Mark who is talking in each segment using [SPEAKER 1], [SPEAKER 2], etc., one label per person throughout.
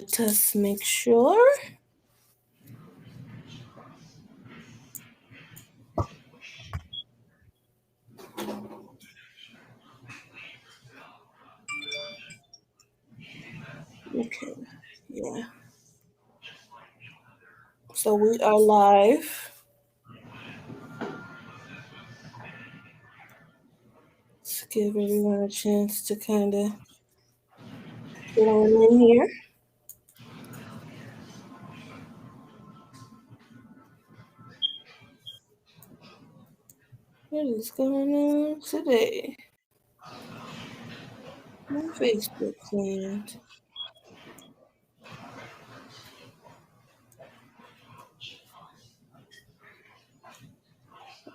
[SPEAKER 1] Just make sure. Okay, yeah. So we are live. Let's give everyone a chance to kind of get on in here. What is going on today? My Facebook friend.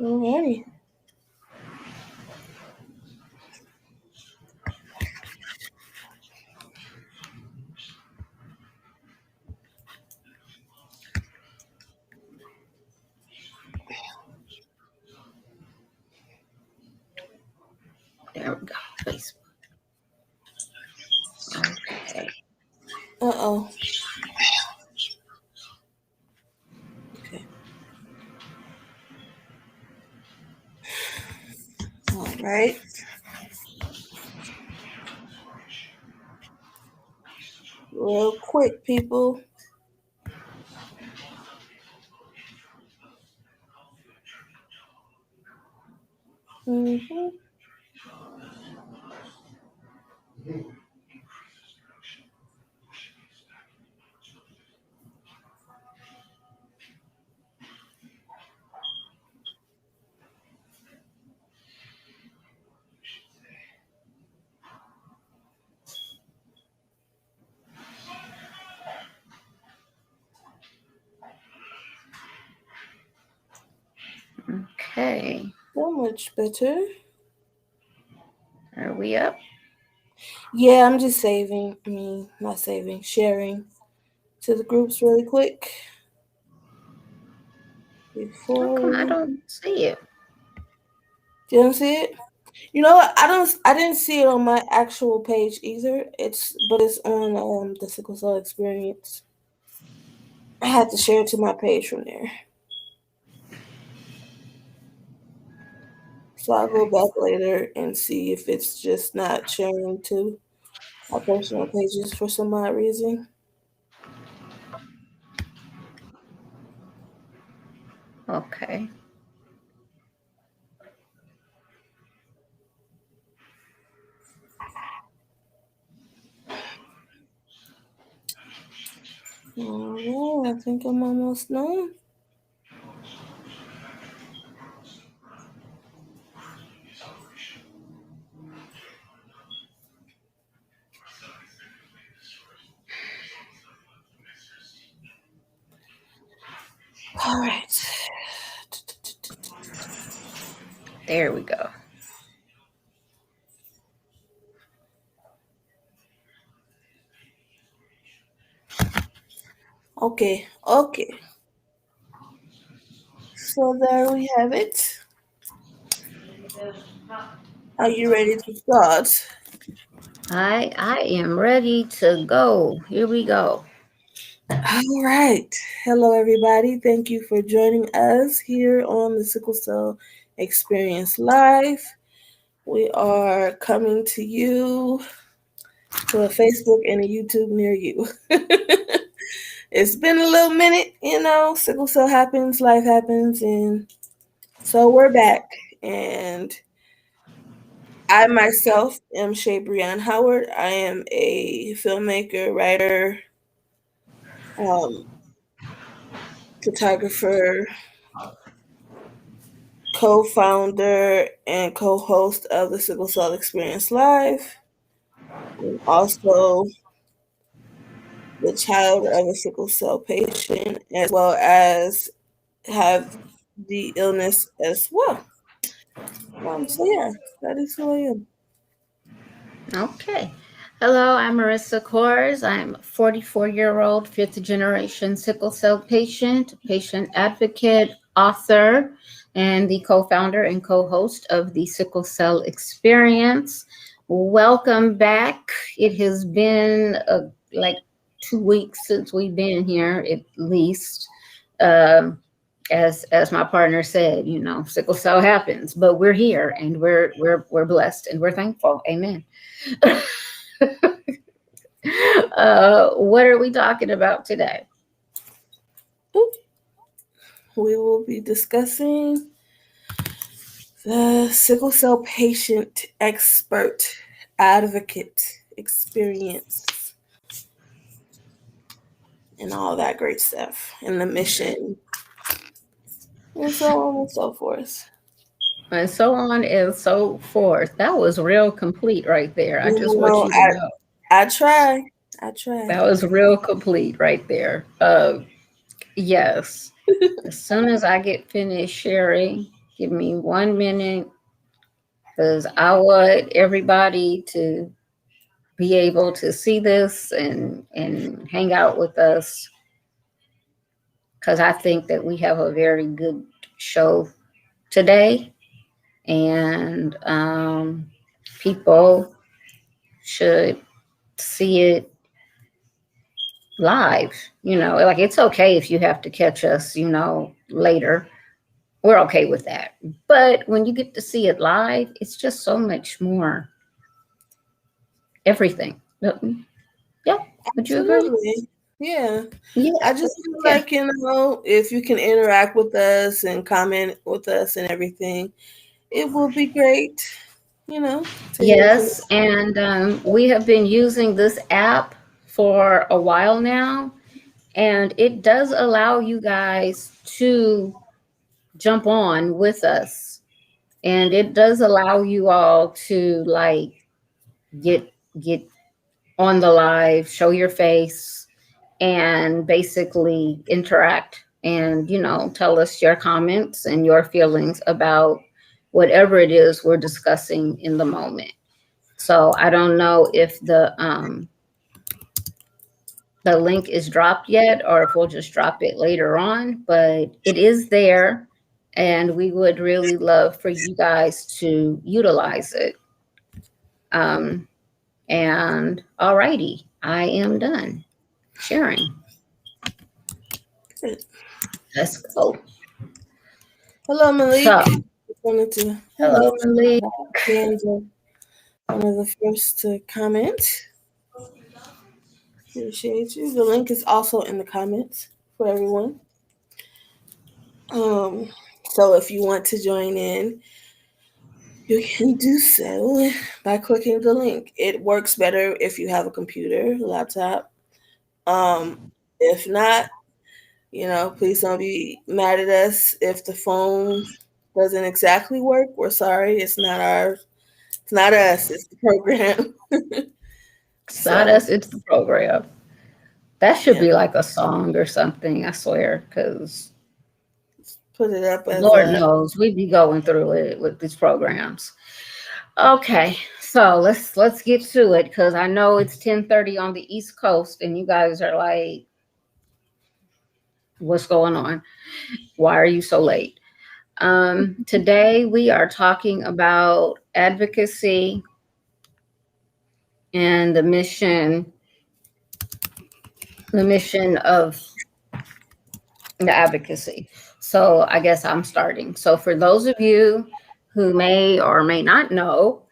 [SPEAKER 1] Alrighty.
[SPEAKER 2] There we go. Facebook. Okay.
[SPEAKER 1] Uh-oh. Okay. All right. Real quick, people. Mm-hmm.
[SPEAKER 2] Okay.
[SPEAKER 1] So much better.
[SPEAKER 2] Are we up?
[SPEAKER 1] Yeah, I'm just saving. Not saving, sharing to the groups really quick
[SPEAKER 2] How come I
[SPEAKER 1] before.
[SPEAKER 2] don't see it?
[SPEAKER 1] You don't see it? You know what? I didn't see it on my actual page either. But it's on the Sickle Cell Experience. I had to share it to my page from there. So I'll go back later and see if it's just not sharing to my personal pages for some odd reason.
[SPEAKER 2] Okay.
[SPEAKER 1] All right, I think I'm almost done. All right.
[SPEAKER 2] There we go.
[SPEAKER 1] Okay. So there we have it. Are you ready to start?
[SPEAKER 2] I am ready to go. Here we go.
[SPEAKER 1] All right. Hello, everybody. Thank you for joining us here on the Sickle Cell Experience Live. We are coming to you to a Facebook and a YouTube near you. It's been a little minute, sickle cell happens, life happens, and so we're back. And I myself am Shabreon Howard. I am a filmmaker, writer, um, photographer, co-founder, and co-host of the Sickle Cell Experience Live. I'm also the child of a sickle cell patient, as well as have the illness as well. So yeah, that is who I am.
[SPEAKER 2] Okay. Hello, I'm Marissa Kors. I'm a 44-year-old fifth generation sickle cell patient advocate, author, and the co-founder and co-host of the Sickle Cell Experience. Welcome back. It has been like 2 weeks since we've been here, at least. Um, as my partner said, sickle cell happens, but we're here and we're blessed and we're thankful. Amen. What are we talking about today?
[SPEAKER 1] Oop. We will be discussing the sickle cell patient expert advocate experience and all that great stuff and the mission and so on and so forth.
[SPEAKER 2] And so on and so forth. That was real complete right there. I just
[SPEAKER 1] You
[SPEAKER 2] want
[SPEAKER 1] know,
[SPEAKER 2] you to know
[SPEAKER 1] I try. I try.
[SPEAKER 2] that was real complete right there. Yes. As soon as I get finished sharing, give me 1 minute because I want everybody to be able to see this and hang out with us because I think that we have a very good show today, and people should see it live. Like it's okay if you have to catch us, later. We're okay with that. But when you get to see it live, it's just so much more everything. Yeah, would you agree?
[SPEAKER 1] Absolutely. Yeah.
[SPEAKER 2] Yeah,
[SPEAKER 1] I just feel
[SPEAKER 2] yeah.
[SPEAKER 1] like, if you can interact with us and comment with us and everything, it will be great, to hear from
[SPEAKER 2] Yes, and we have been using this app for a while now, and it does allow you guys to jump on with us, and it does allow you all to like get get on the live, show your face, and basically interact and tell us your comments and your feelings about whatever it is we're discussing in the moment. So I don't know if the link is dropped yet or if we'll just drop it later on, but it is there, and we would really love for you guys to utilize it. Um, and alrighty, I am done sharing.
[SPEAKER 1] it.
[SPEAKER 2] Let's go.
[SPEAKER 1] Hello, Malik.
[SPEAKER 2] So,
[SPEAKER 1] Just wanted to
[SPEAKER 2] hello,
[SPEAKER 1] let you
[SPEAKER 2] Malik.
[SPEAKER 1] know that Dan's one of the first to comment. Appreciate you. The link is also in the comments for everyone. Um, so if you want to join in, you can do so by clicking the link. It works better if you have a computer, laptop. Um, if not, please don't be mad at us if the phone doesn't exactly work. We're sorry. It's not us, it's the program.
[SPEAKER 2] It's not
[SPEAKER 1] So
[SPEAKER 2] us, it's the program. That should
[SPEAKER 1] yeah,
[SPEAKER 2] be like a song or something, I swear, because
[SPEAKER 1] put it up as
[SPEAKER 2] Lord
[SPEAKER 1] a
[SPEAKER 2] knows we be going through it with these programs. Okay, so let's get to it because I know it's 10:30 on the East Coast, and you guys are like, "What's going on? Why are you so late?" Today we are talking about advocacy and the mission of the advocacy. So I guess I'm starting. So for those of you who may or may not know,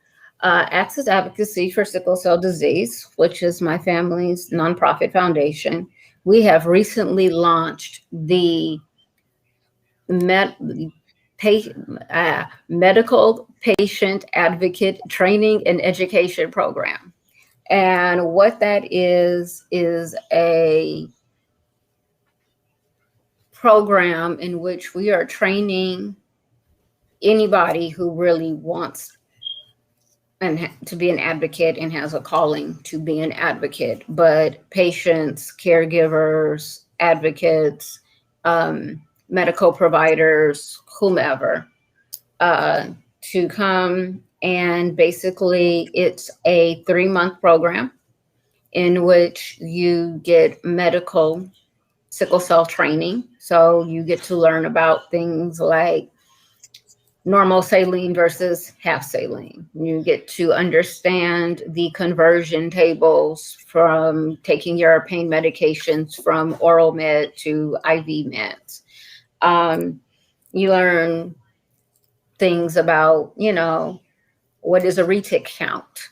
[SPEAKER 2] Access Advocacy for Sickle Cell Disease, which is my family's nonprofit foundation, we have recently launched the Met, Medical Patient Advocate Training and Education Program. And what that is a program in which we are training anybody who really wants to be an advocate and has a calling to be an advocate, but patients, caregivers, advocates, medical providers, whomever, uh, to come, and basically it's a 3-month program in which you get medical sickle cell training. So you get to learn about things like normal saline versus half saline. You get to understand the conversion tables from taking your pain medications from oral med to IV meds. Um, you learn things about, what is a retic count,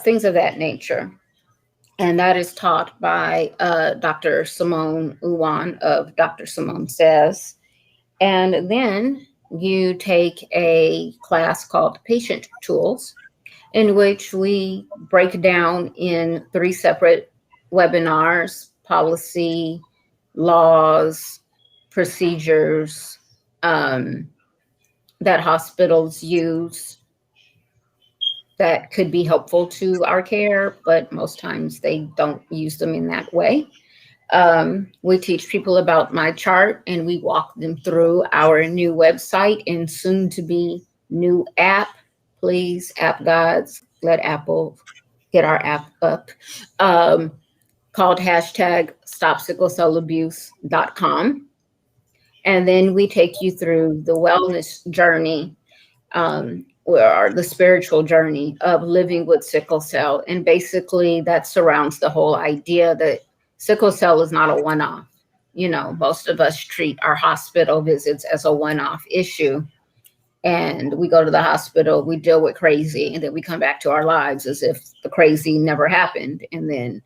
[SPEAKER 2] things of that nature. And that is taught by Dr. Simone Uwan of Dr. Simone Says. And then you take a class called Patient Tools, in which we break down in three separate webinars: policy, laws, procedures um, that hospitals use that could be helpful to our care, but most times they don't use them in that way. We teach people about my chart, and we walk them through our new website and soon to be new app. Please, app gods, let Apple get our app up. Um, Called hashtag stopsicklecellabuse.com. And then we take you through the wellness journey, or the spiritual journey of living with sickle cell. And basically, that surrounds the whole idea that sickle cell is not a one off. Most of us treat our hospital visits as a one off issue. And we go to the hospital, we deal with crazy, and then we come back to our lives as if the crazy never happened. And then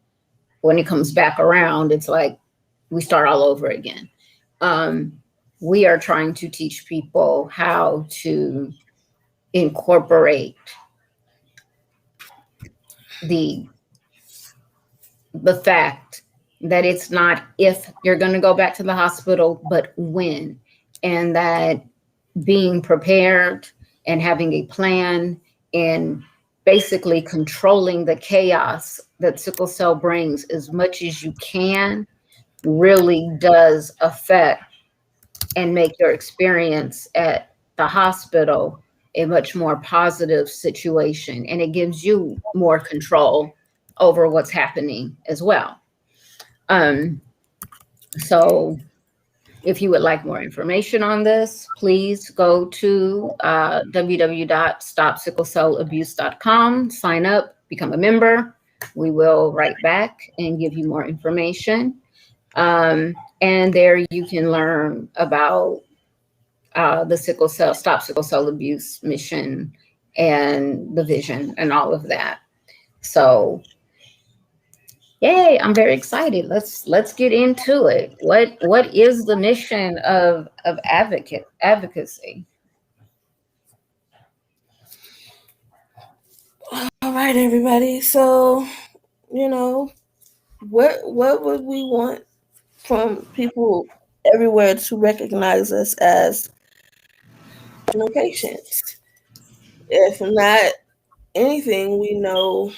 [SPEAKER 2] when it comes back around, it's like we start all over again. Um, we are trying to teach people how to incorporate the the fact that it's not if you're going to go back to the hospital, but when, and that being prepared and having a plan and basically controlling the chaos that sickle cell brings as much as you can really does affect and make your experience at the hospital a much more positive situation, and it gives you more control over what's happening as well. Um, so if you would like more information on this, please go to www.stopsicklecellabuse.com, sign up, become a member. We will write back and give you more information. And there you can learn about the Stop Sickle Cell Abuse mission and the vision and all of that. So, yay! I'm very excited. Let's get into it. What is the mission of advocacy?
[SPEAKER 1] All right, everybody. So, you know, what would we want from people everywhere to recognize us as patients? If not anything, we know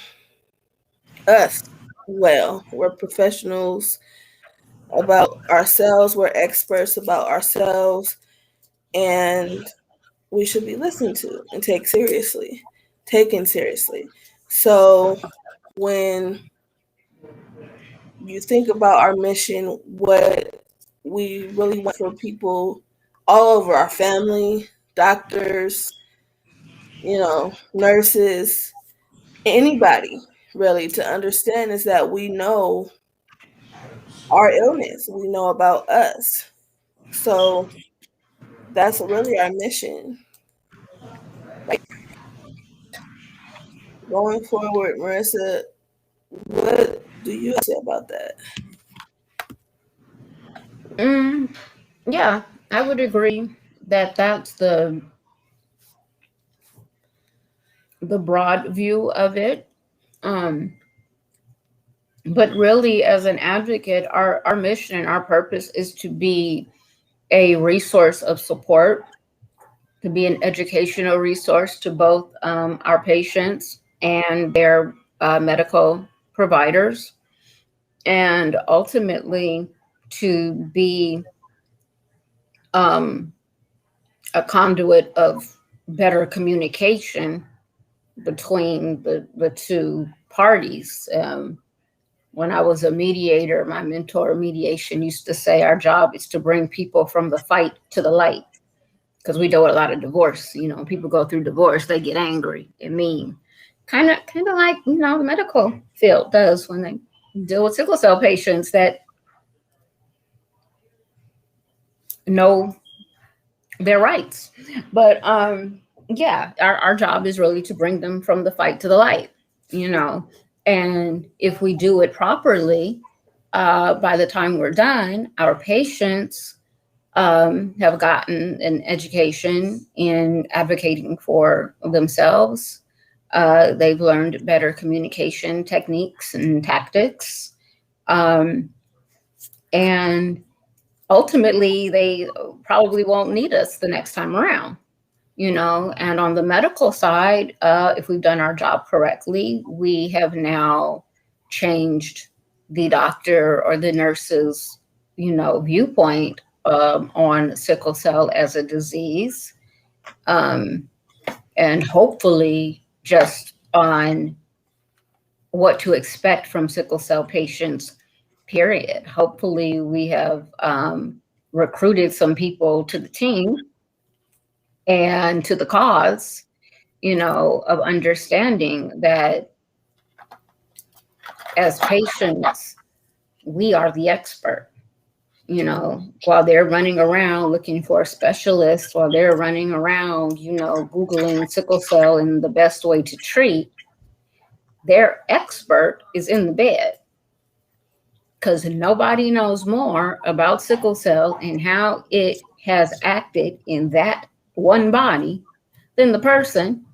[SPEAKER 1] us well. We're professionals about ourselves. We're experts about ourselves, and we should be listened to and taken seriously. So when you think about our mission, what we really want for people all over, our family, doctors, nurses, anybody really, to understand is that we know our illness, we know about us. So that's really our mission. Going forward, Marissa, what do you say about that?
[SPEAKER 2] Mm, yeah, I would agree that that's the broad view of it. Um, but really, as an advocate, our mission and our purpose is to be a resource of support, to be an educational resource to both our patients and their medical providers, and ultimately to be um, a conduit of better communication between the two parties. When I was a mediator, my mentor of mediation used to say, our job is to bring people from the fight to the light, because we do a lot of divorce. People go through divorce, they get angry and mean, kind of like the medical field does when they deal with sickle cell patients that know their rights. But yeah, our job is really to bring them from the fight to the light, you know. And if we do it properly, by the time we're done, our patients have gotten an education in advocating for themselves. They've learned better communication techniques and tactics. Um, and ultimately, they probably won't need us the next time around. And on the medical side, if we've done our job correctly, we have now changed the doctor or the nurse's viewpoint on sickle cell as a disease, um, and hopefully just on what to expect from sickle cell patients, period. Hopefully we have recruited some people to the team and to the cause, of understanding that as patients, we are the expert. While they're running around looking for a specialist, while they're running around, Googling sickle cell and the best way to treat, their expert is in the bed, because nobody knows more about sickle cell and how it has acted in that one body than the person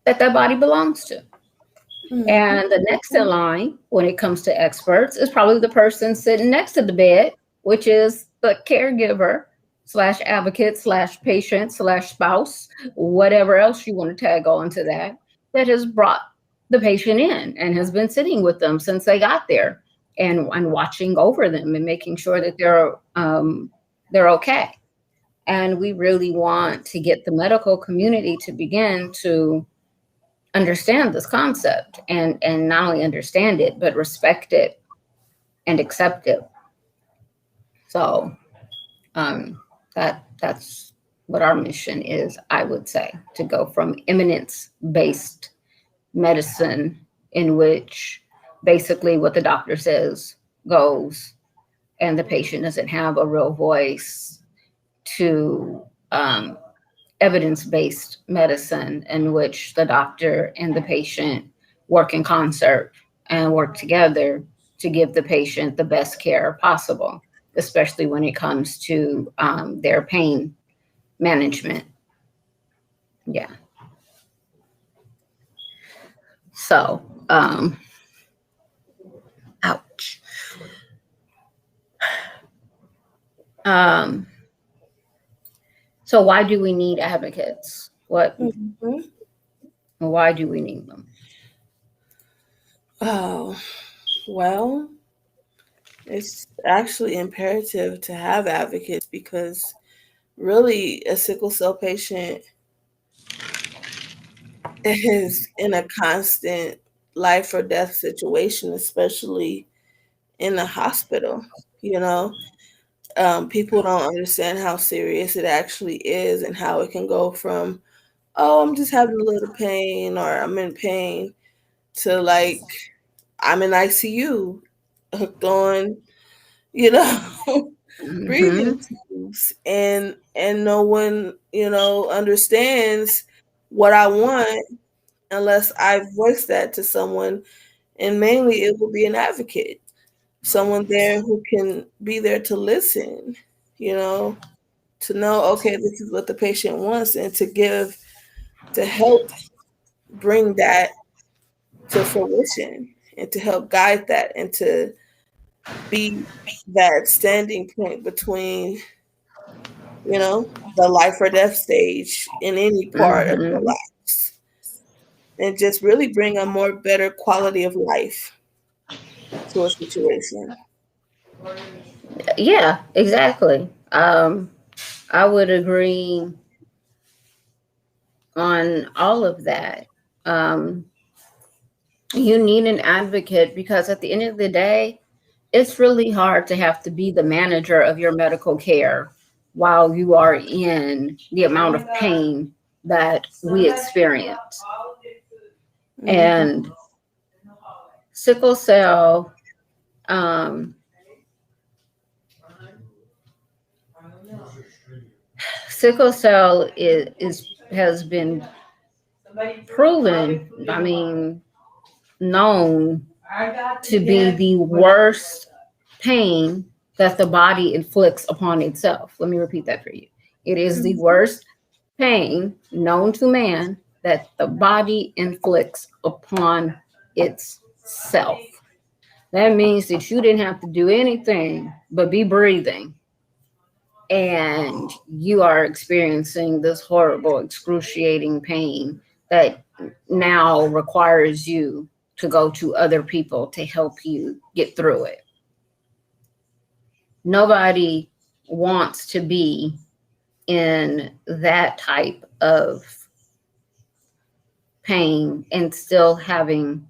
[SPEAKER 2] that body belongs to.
[SPEAKER 1] Mhm.
[SPEAKER 2] And the next in line when it comes to experts is probably the person sitting next to the bed, which is the caregiver slash advocate slash patient slash spouse, whatever else you want to tag on to that has brought the patient in and has been sitting with them since they got there, and watching over them and making sure that they're okay. And we really want to get the medical community to begin to understand this concept, and not only understand it but respect it and accept it. So that's what our mission is, I would say, to go from eminence based medicine, in which basically what the doctor says goes, and the patient doesn't have a real voice, to evidence based medicine, in which the doctor and the patient work in concert and work together to give the patient the best care possible, especially when it comes to their pain management. Yeah. So, ouch. Um, so, why do we need advocates?
[SPEAKER 1] Mhm.
[SPEAKER 2] Why do we need them?
[SPEAKER 1] Oh, well, it's actually imperative to have advocates because really a sickle cell patient is in a constant life or death situation, especially in the hospital. You know, people don't understand how serious it actually is and how it can go from, oh, I'm just having a little pain or I'm in pain, to like, I'm in ICU, hooked on, you know, breathing
[SPEAKER 2] Hmm.
[SPEAKER 1] tubes, and no one, understands what I want unless I voice that to someone, and mainly it will be an advocate, someone there who can be there to listen, you know, to know, okay, this is what the patient wants, and to help bring that to fruition, and to help guide that, and to be that standing point between, the life or death stage in any part of their
[SPEAKER 2] Hmm.
[SPEAKER 1] lives, and just really bring a more better quality of life to a situation.
[SPEAKER 2] Yeah, exactly. I would agree on all of that. Um, you need an advocate because at the end of the day, it's really hard to have to be the manager of your medical care while you are in the amount of pain that we experience.
[SPEAKER 1] Mm-hmm.
[SPEAKER 2] And sickle cell, um, sickle cell is has been proven, I mean, known to be the worst pain that the body inflicts upon itself. Let me repeat that for you. It is the
[SPEAKER 1] Mm-hmm.
[SPEAKER 2] worst pain known to man that the body inflicts upon itself. That means that you didn't have to do anything but be breathing, and you are experiencing this horrible, excruciating pain that now requires you to go to other people to help you get through it. Nobody wants to be in that type of pain and still having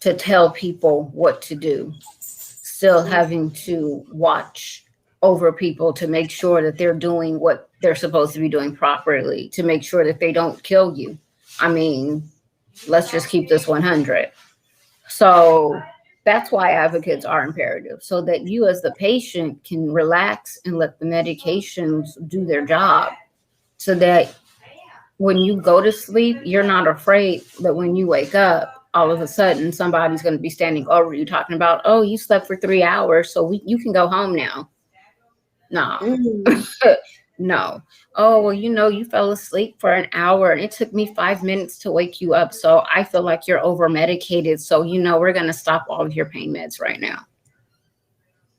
[SPEAKER 2] to tell people what to do, still having to watch over people to make sure that they're doing what they're supposed to be doing properly, to make sure that they don't kill you. I mean, let's just keep this 100. So that's why advocates are imperative, so that you as the patient can relax and let the medications do their job, so that when you go to sleep, you're not afraid that when you wake up, all of a sudden somebody's going to be standing over you talking about, oh, you slept for 3 hours, so you can go home now. No.
[SPEAKER 1] Mm-hmm.
[SPEAKER 2] No. Oh, well, you fell asleep for an hour and it took me 5 minutes to wake you up. So I feel like you're over medicated. So, we're going to stop all of your pain meds right now.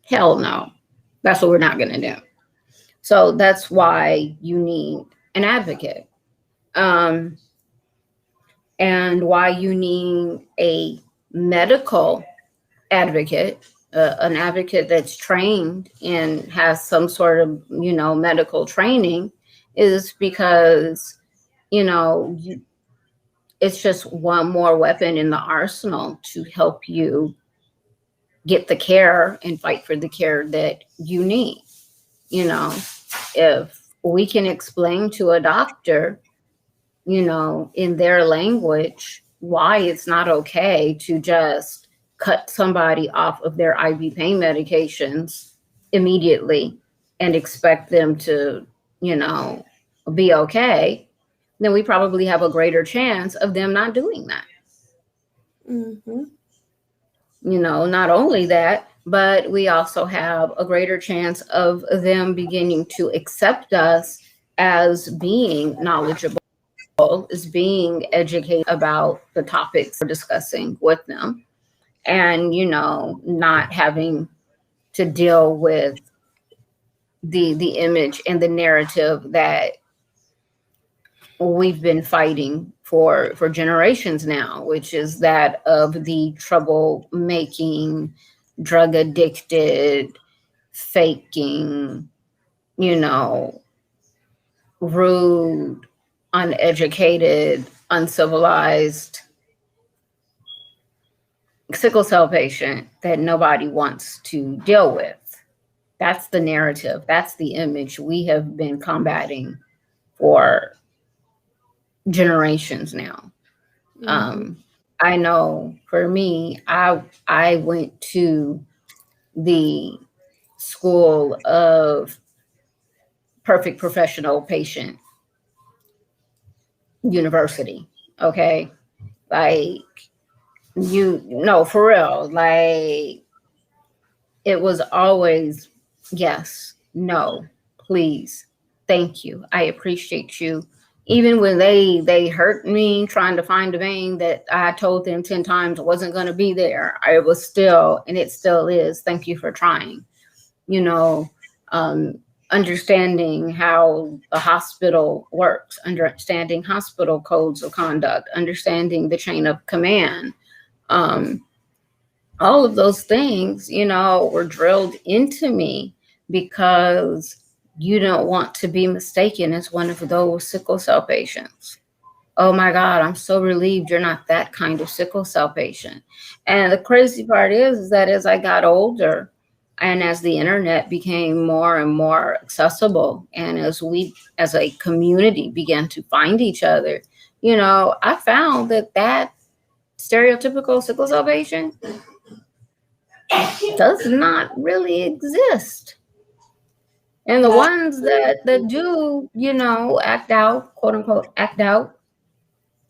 [SPEAKER 2] Hell no. That's what we're not going to do. So that's why you need an advocate. Um, and why you need a medical advocate, an advocate that's trained and has some sort of, medical training, is because, you know, you, it's just one more weapon in the arsenal to help you get the care and fight for the care that you need. You know, if we can explain to a doctor, in their language, why it's not okay to just cut somebody off of their IV pain medications immediately and expect them to, you know, be okay, then we probably have a greater chance of them not doing that.
[SPEAKER 1] Mm-hmm.
[SPEAKER 2] Not only that, but we also have a greater chance of them beginning to accept us as being knowledgeable, is being educated about the topics we're discussing with them, and not having to deal with the image and the narrative that we've been fighting for generations now, which is that of the troublemaking, drug addicted, faking, you know rude, uneducated, uncivilized sickle cell patient that nobody wants to deal with. That's the narrative. That's the image we have been combating for generations now.
[SPEAKER 1] Mm-hmm.
[SPEAKER 2] Um, I know for me, I went to the school of perfect professional patient university. Okay, like no, for real, like it was always yes, no, please, thank you, I appreciate you. Even when they hurt me trying to find a vein that I told them 10 times wasn't going to be there, I was still, and it still is, thank you for trying. you know um, Understanding how the hospital works, understanding hospital codes of conduct, understanding the chain of command, um, all of those things, were drilled into me because you don't want to be mistaken as one of those sickle cell patients. Oh my God, I'm so relieved you're not that kind of sickle cell patient. And the crazy part is that as I got older, And as the internet became more and more accessible, and as we as a community began to find each other, I found that stereotypical sickle cell patient does not really exist. And the
[SPEAKER 1] Not
[SPEAKER 2] ones that do, act out, quote unquote, act out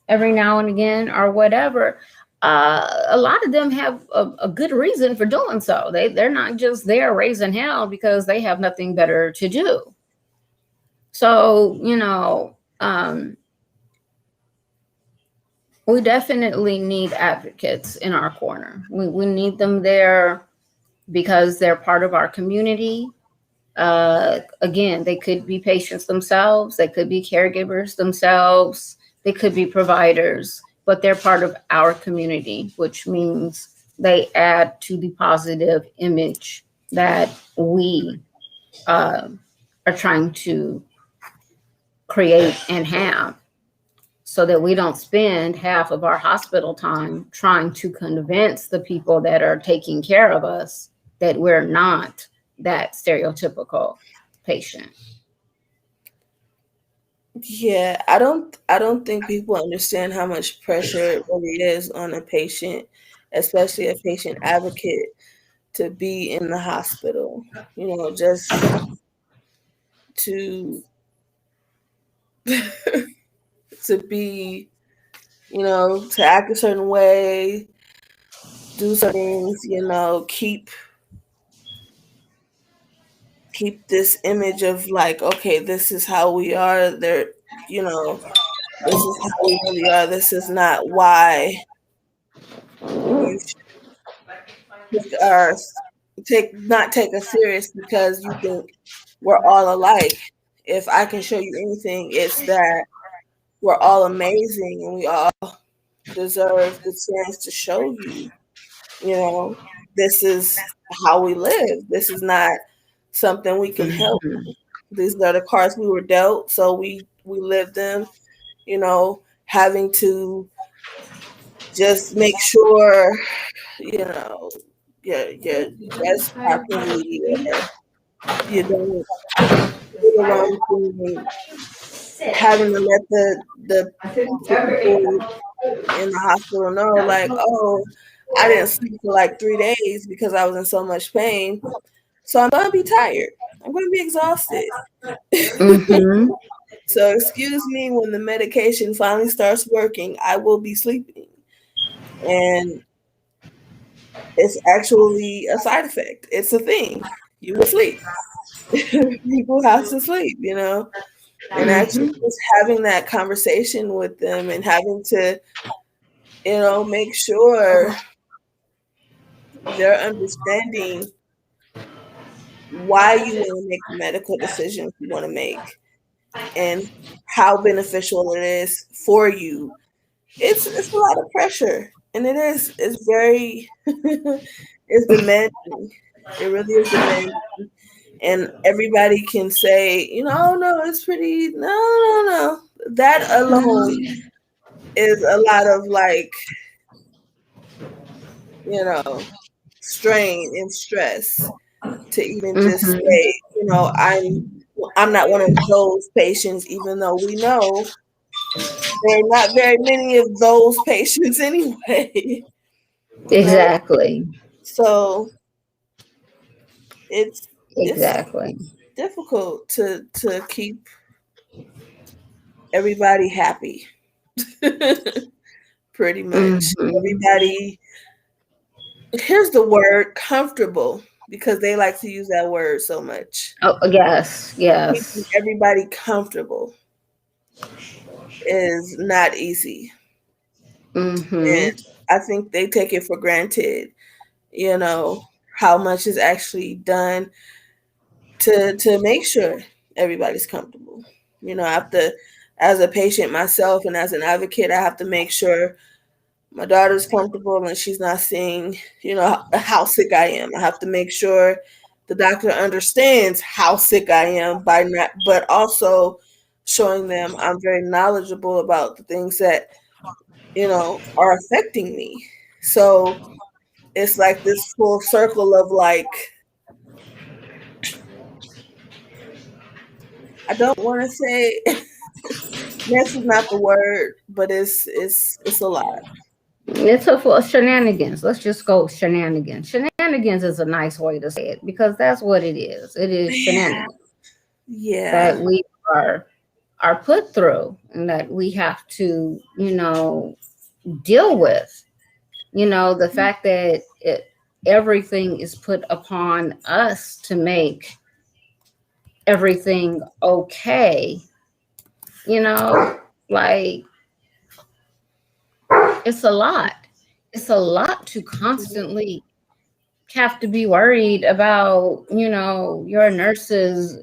[SPEAKER 2] every now and again or whatever, a lot of them have a good reason for doing so. They're not just there raising hell because they have nothing better to do. So, we definitely need advocates in our corner. We need them there because they're part of our community. Again, they could be patients themselves, they could be caregivers themselves, they could be providers, but they're part of our community, which means they add to the positive image that we uh, are trying to create and have, so that we don't spend half of our hospital time trying to convince the people that are taking care of us that we're not that stereotypical patient.
[SPEAKER 1] Yeah, I don't think people understand how much pressure it really is on a patient, especially a patient advocate, to be in the hospital. Just to to be, to act a certain way, do certain things, keep this image of like, okay, this is how we are. You know, this is how we really are. This is not why you take our take us serious because you think we're all alike. If I can show you anything, it's that we're all amazing and we all deserve the chance to show you, you know, this is how we live. This is not something we can help.
[SPEAKER 2] Mhm.
[SPEAKER 1] These are the cards we were dealt, so we live them, having to just make sure, you know, you're dressed properly, you don't do the wrong thing, having to let the people in the hospital know, like, oh, I didn't sleep for like 3 days because I was in so much pain. So I'm gonna be tired. I'm gonna be exhausted.
[SPEAKER 2] Mhm.
[SPEAKER 1] So excuse me when the medication finally starts working, I will be sleeping. And it's actually a side effect. It's a thing. You will sleep. People have to sleep. And actually
[SPEAKER 2] Mhm.
[SPEAKER 1] just having that conversation with them and having to, make sure they're understanding why you want to make the medical decisions you want to make and how beneficial it is for you. It's a lot of pressure, and it's very it's demanding. It really is demanding, and everybody can say, oh no, it's pretty. No, no, no. That alone is a lot of like, you know strain and stress to even just
[SPEAKER 2] Mhm.
[SPEAKER 1] say, I'm not one of those patients, even though we know there are not very many of those patients anyway. you know.
[SPEAKER 2] Exactly.
[SPEAKER 1] So it's it's
[SPEAKER 2] Exactly.
[SPEAKER 1] difficult to keep everybody happy. Pretty much
[SPEAKER 2] Mhm.
[SPEAKER 1] everybody. Here's the word comfortable because they like to use that word so much.
[SPEAKER 2] Oh, yes.
[SPEAKER 1] Keeping
[SPEAKER 2] Yes.
[SPEAKER 1] everybody comfortable is not easy.
[SPEAKER 2] Mhm.
[SPEAKER 1] And I think they take it for granted, you know, how much is actually done to make sure everybody's comfortable. I have to, as a patient myself and as an advocate, I have to make sure my daughter's comfortable and she's not seeing, how sick I am. I have to make sure the doctor understands how sick I am by not, but also showing them I'm very knowledgeable about the things that, are affecting me. So it's like this full circle of like, I don't want to say mess is not the word, but it's a lot.
[SPEAKER 2] It's a full shenanigans. Let's just go shenanigans. Shenanigans is a nice way to say it because that's what it is. It is
[SPEAKER 1] Yeah.
[SPEAKER 2] shenanigans
[SPEAKER 1] Yeah.
[SPEAKER 2] that we are are put through and that we have to, deal with. The fact that everything is put upon us to make everything okay, you know, like it's a lot. It's a lot to constantly have to be worried about, your nurses'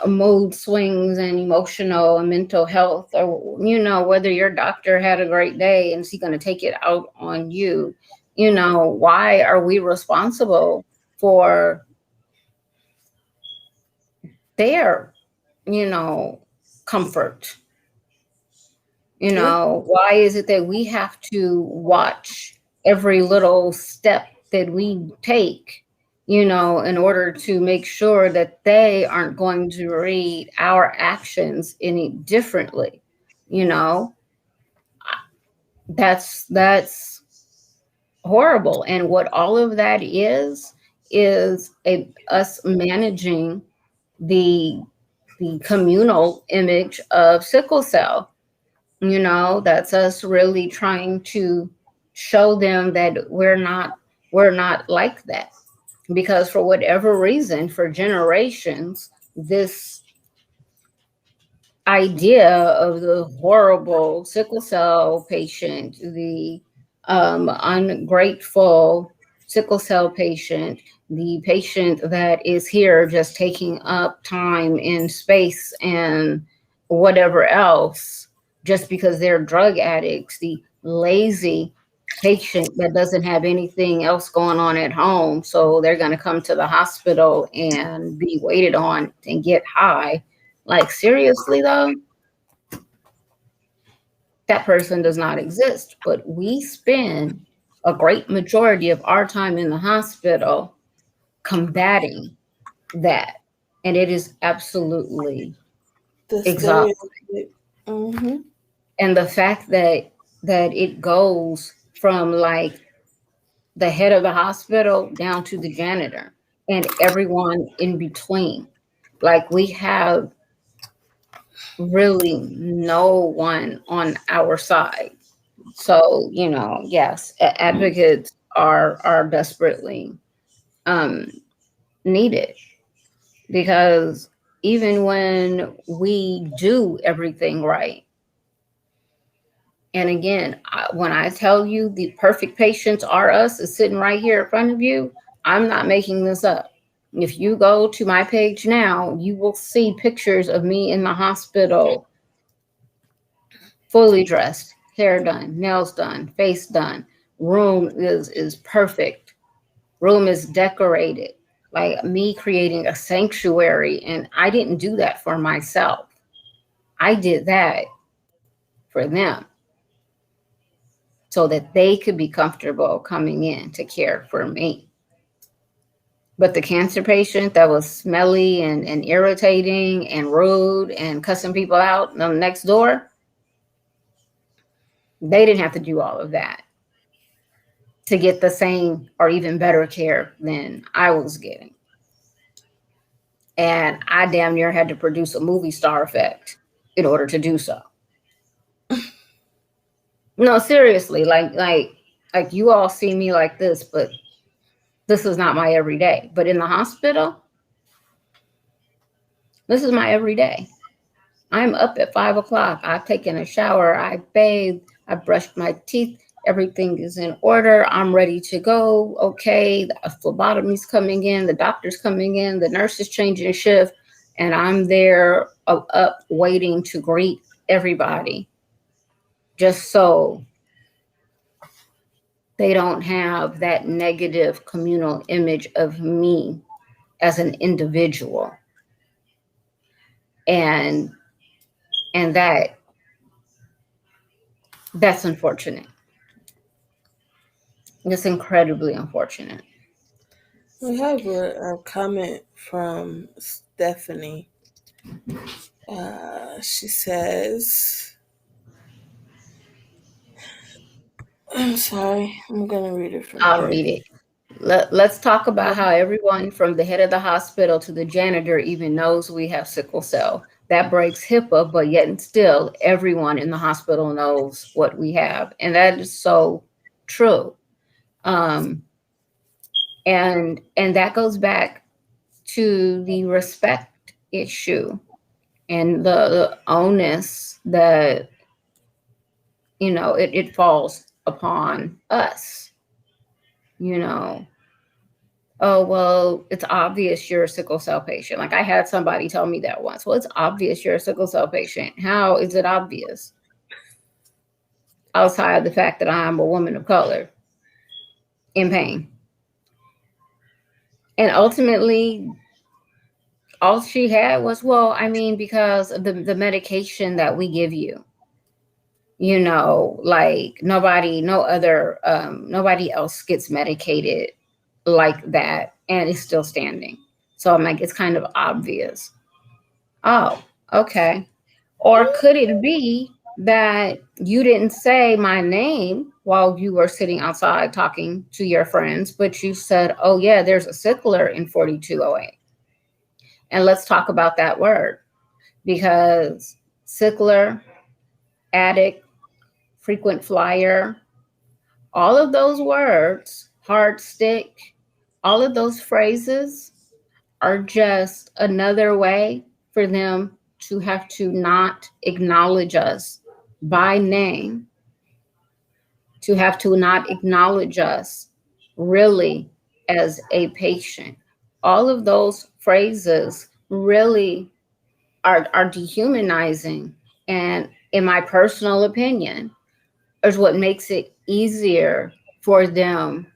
[SPEAKER 2] mood swings and emotional and mental health, or, whether your doctor had a great day and is he going to take it out on you. Why are we responsible for their, you know, comfort?
[SPEAKER 1] Yeah.
[SPEAKER 2] Why is it that we have to watch every little step that we take, in order to make sure that they aren't going to read our actions any differently? You know, that's horrible. And what all of that is us managing the the communal image of sickle cell. That's us really trying to show them that we're not like that, because for whatever reason, for generations, this idea of the horrible sickle cell patient, the ungrateful sickle cell patient, the patient that is here just taking up time and space and whatever else just because they're drug addicts, the lazy patient that doesn't have anything else going on at home. So they're going to come to the hospital and be waited on and get high. Like, seriously, though, that person does not exist. But we spend a great majority of our time in the hospital combating that. And it is absolutely
[SPEAKER 1] The
[SPEAKER 2] exhausting.
[SPEAKER 1] stereotype. Mm-hmm.
[SPEAKER 2] And the fact that it goes from like the head of the hospital down to the janitor and everyone in between. Like, we have really no one on our side. So, yes, advocates are desperately um, needed, because even when we do everything right, and again, when I tell you the perfect patients are us, is sitting right here in front of you, I'm not making this up. If you go to my page now, you will see pictures of me in the hospital, fully dressed, hair done, nails done, face done. Room is perfect. Room is decorated. Like me creating a sanctuary, and I didn't do that for myself. I did that for them so that they could be comfortable coming in to care for me. But the cancer patient that was smelly and irritating and rude and cussing people out next door, they didn't have to do all of that to get the same or even better care than I was getting. And I damn near had to produce a movie star effect in order to do so. No, seriously, like you all see me like this, but this is not my everyday. But in the hospital, this is my everyday. I'm up at 5 o'clock. I've taken a shower. I bathed. I brushed my teeth. Everything is in order. I'm ready to go. Okay. The phlebotomy's coming in. The doctor's coming in. The nurse is changing shift. And I'm there up waiting to greet everybody, just so they don't have that negative communal image of me as an individual. And and that's unfortunate. It's incredibly unfortunate.
[SPEAKER 1] We have a comment from Stephanie. She says, I'm sorry, I'm going to read it from
[SPEAKER 2] I'll
[SPEAKER 1] here.
[SPEAKER 2] read it. Let's talk about how everyone from the head of the hospital to the janitor even knows we have sickle cell. That breaks HIPAA, but yet and still, everyone in the hospital knows what we have. And that is so true. Um, and that goes back to the respect issue and the onus that, it falls upon us, you know. Oh, well, it's obvious you're a sickle cell patient. Like I had somebody tell me that once. Well, it's obvious you're a sickle cell patient. How is it obvious? Outside of the fact that I'm a woman of color in pain. And ultimately, all she had was, well, I mean, because of the medication that we give you, like nobody else gets medicated like that and is still standing. So I'm like, it's kind of obvious. Oh, okay. Or could it be that you didn't say my name while you were sitting outside talking to your friends, but you said, oh, yeah, there's a sickler in 4208? And let's talk about that word because sickler, addict, frequent flyer, all of those words, hard stick, all of those phrases are just another way for them to have to not acknowledge us by name, to have to not acknowledge us really as a patient. All of those phrases really are dehumanizing. And in my personal opinion, is what makes it easier for them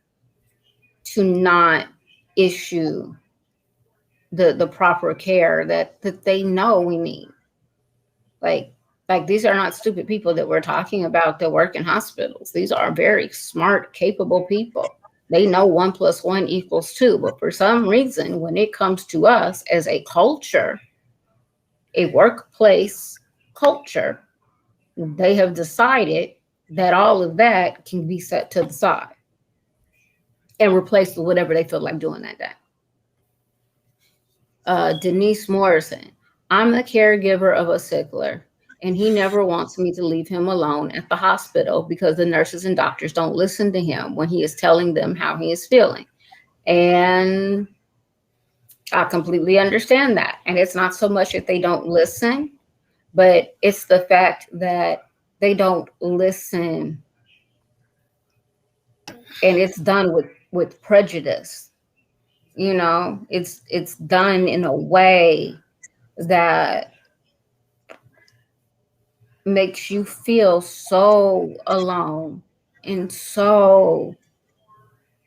[SPEAKER 2] to not issue the proper care that they know we need. Like like these are not stupid people that we're talking about that work in hospitals. These are very smart, capable people. They know 1 + 1 = 2, but for some reason, when it comes to us as a culture, a workplace culture, they have decided that all of that can be set to the side and replaced with whatever they feel like doing that day. Denise Morrison. I'm the caregiver of a sickler, and he never wants me to leave him alone at the hospital because the nurses and doctors don't listen to him when he is telling them how he is feeling. And I completely understand that. And it's not so much that they don't listen, but it's the fact that they don't listen and it's done with prejudice. It's done in a way that makes you feel so alone and so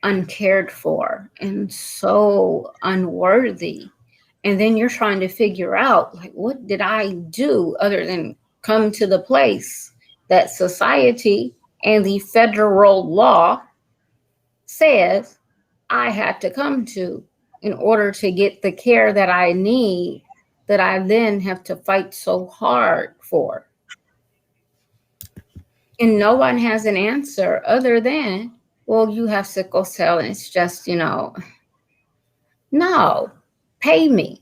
[SPEAKER 2] uncared for and so unworthy. And then you're trying to figure out, like, what did I do other than come to the place that society and the federal law says I had to come to in order to get the care that I need, that I then have to fight so hard for. And no one has an answer other than, well, you have sickle cell and it's just, no, pay me.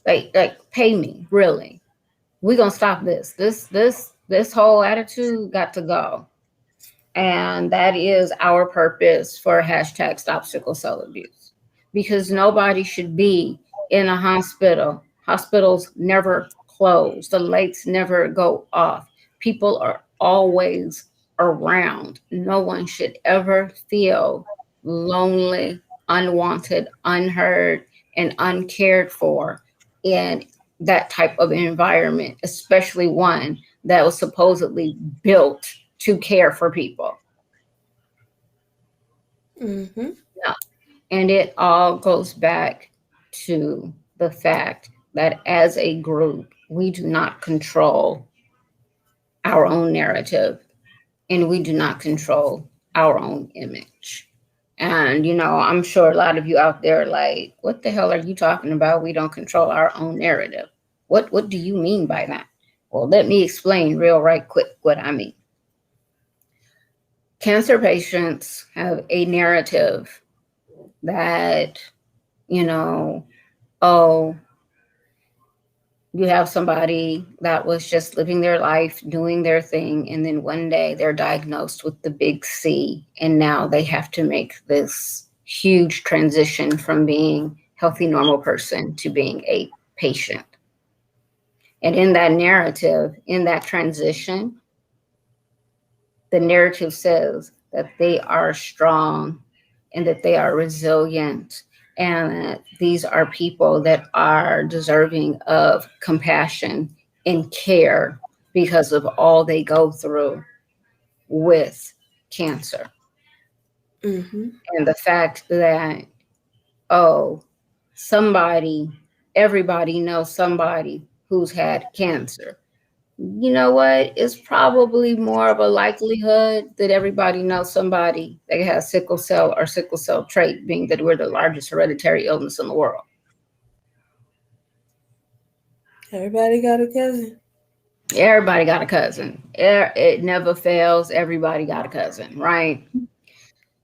[SPEAKER 2] Like pay me, really. We're gonna stop this. This whole attitude got to go. And that is our purpose for hashtag stop sickle cell abuse. Because nobody should be in a hospital. Hospitals never close, the lights never go off. People are always around. No one should ever feel lonely, unwanted, unheard, and uncared for in that type of environment, especially one that was supposedly built to care for people.
[SPEAKER 1] Mm-hmm.
[SPEAKER 2] No. And it all goes back to the fact that as a group, we do not control our own narrative and we do not control our own image. And, I'm sure a lot of you out there are like, what the hell are you talking about? We don't control our own narrative. What do you mean by that? Well, let me explain real right quick what I mean. Cancer patients have a narrative that, you know, oh, you have somebody that was just living their life, doing their thing, and then one day they're diagnosed with the big C, and now they have to make this huge transition from being healthy, normal person to being a patient. And in that narrative, in that transition, the narrative says that they are strong and that they are resilient and that these are people that are deserving of compassion and care because of all they go through with cancer.
[SPEAKER 1] Mm-hmm.
[SPEAKER 2] And the fact that, oh, somebody, everybody knows somebody who's had cancer. You know what? It's probably more of a likelihood that everybody knows somebody that has sickle cell or sickle cell trait, being that we're the largest hereditary illness in the world.
[SPEAKER 1] Everybody got a cousin.
[SPEAKER 2] Everybody got a cousin. It never fails. Everybody got a cousin, right?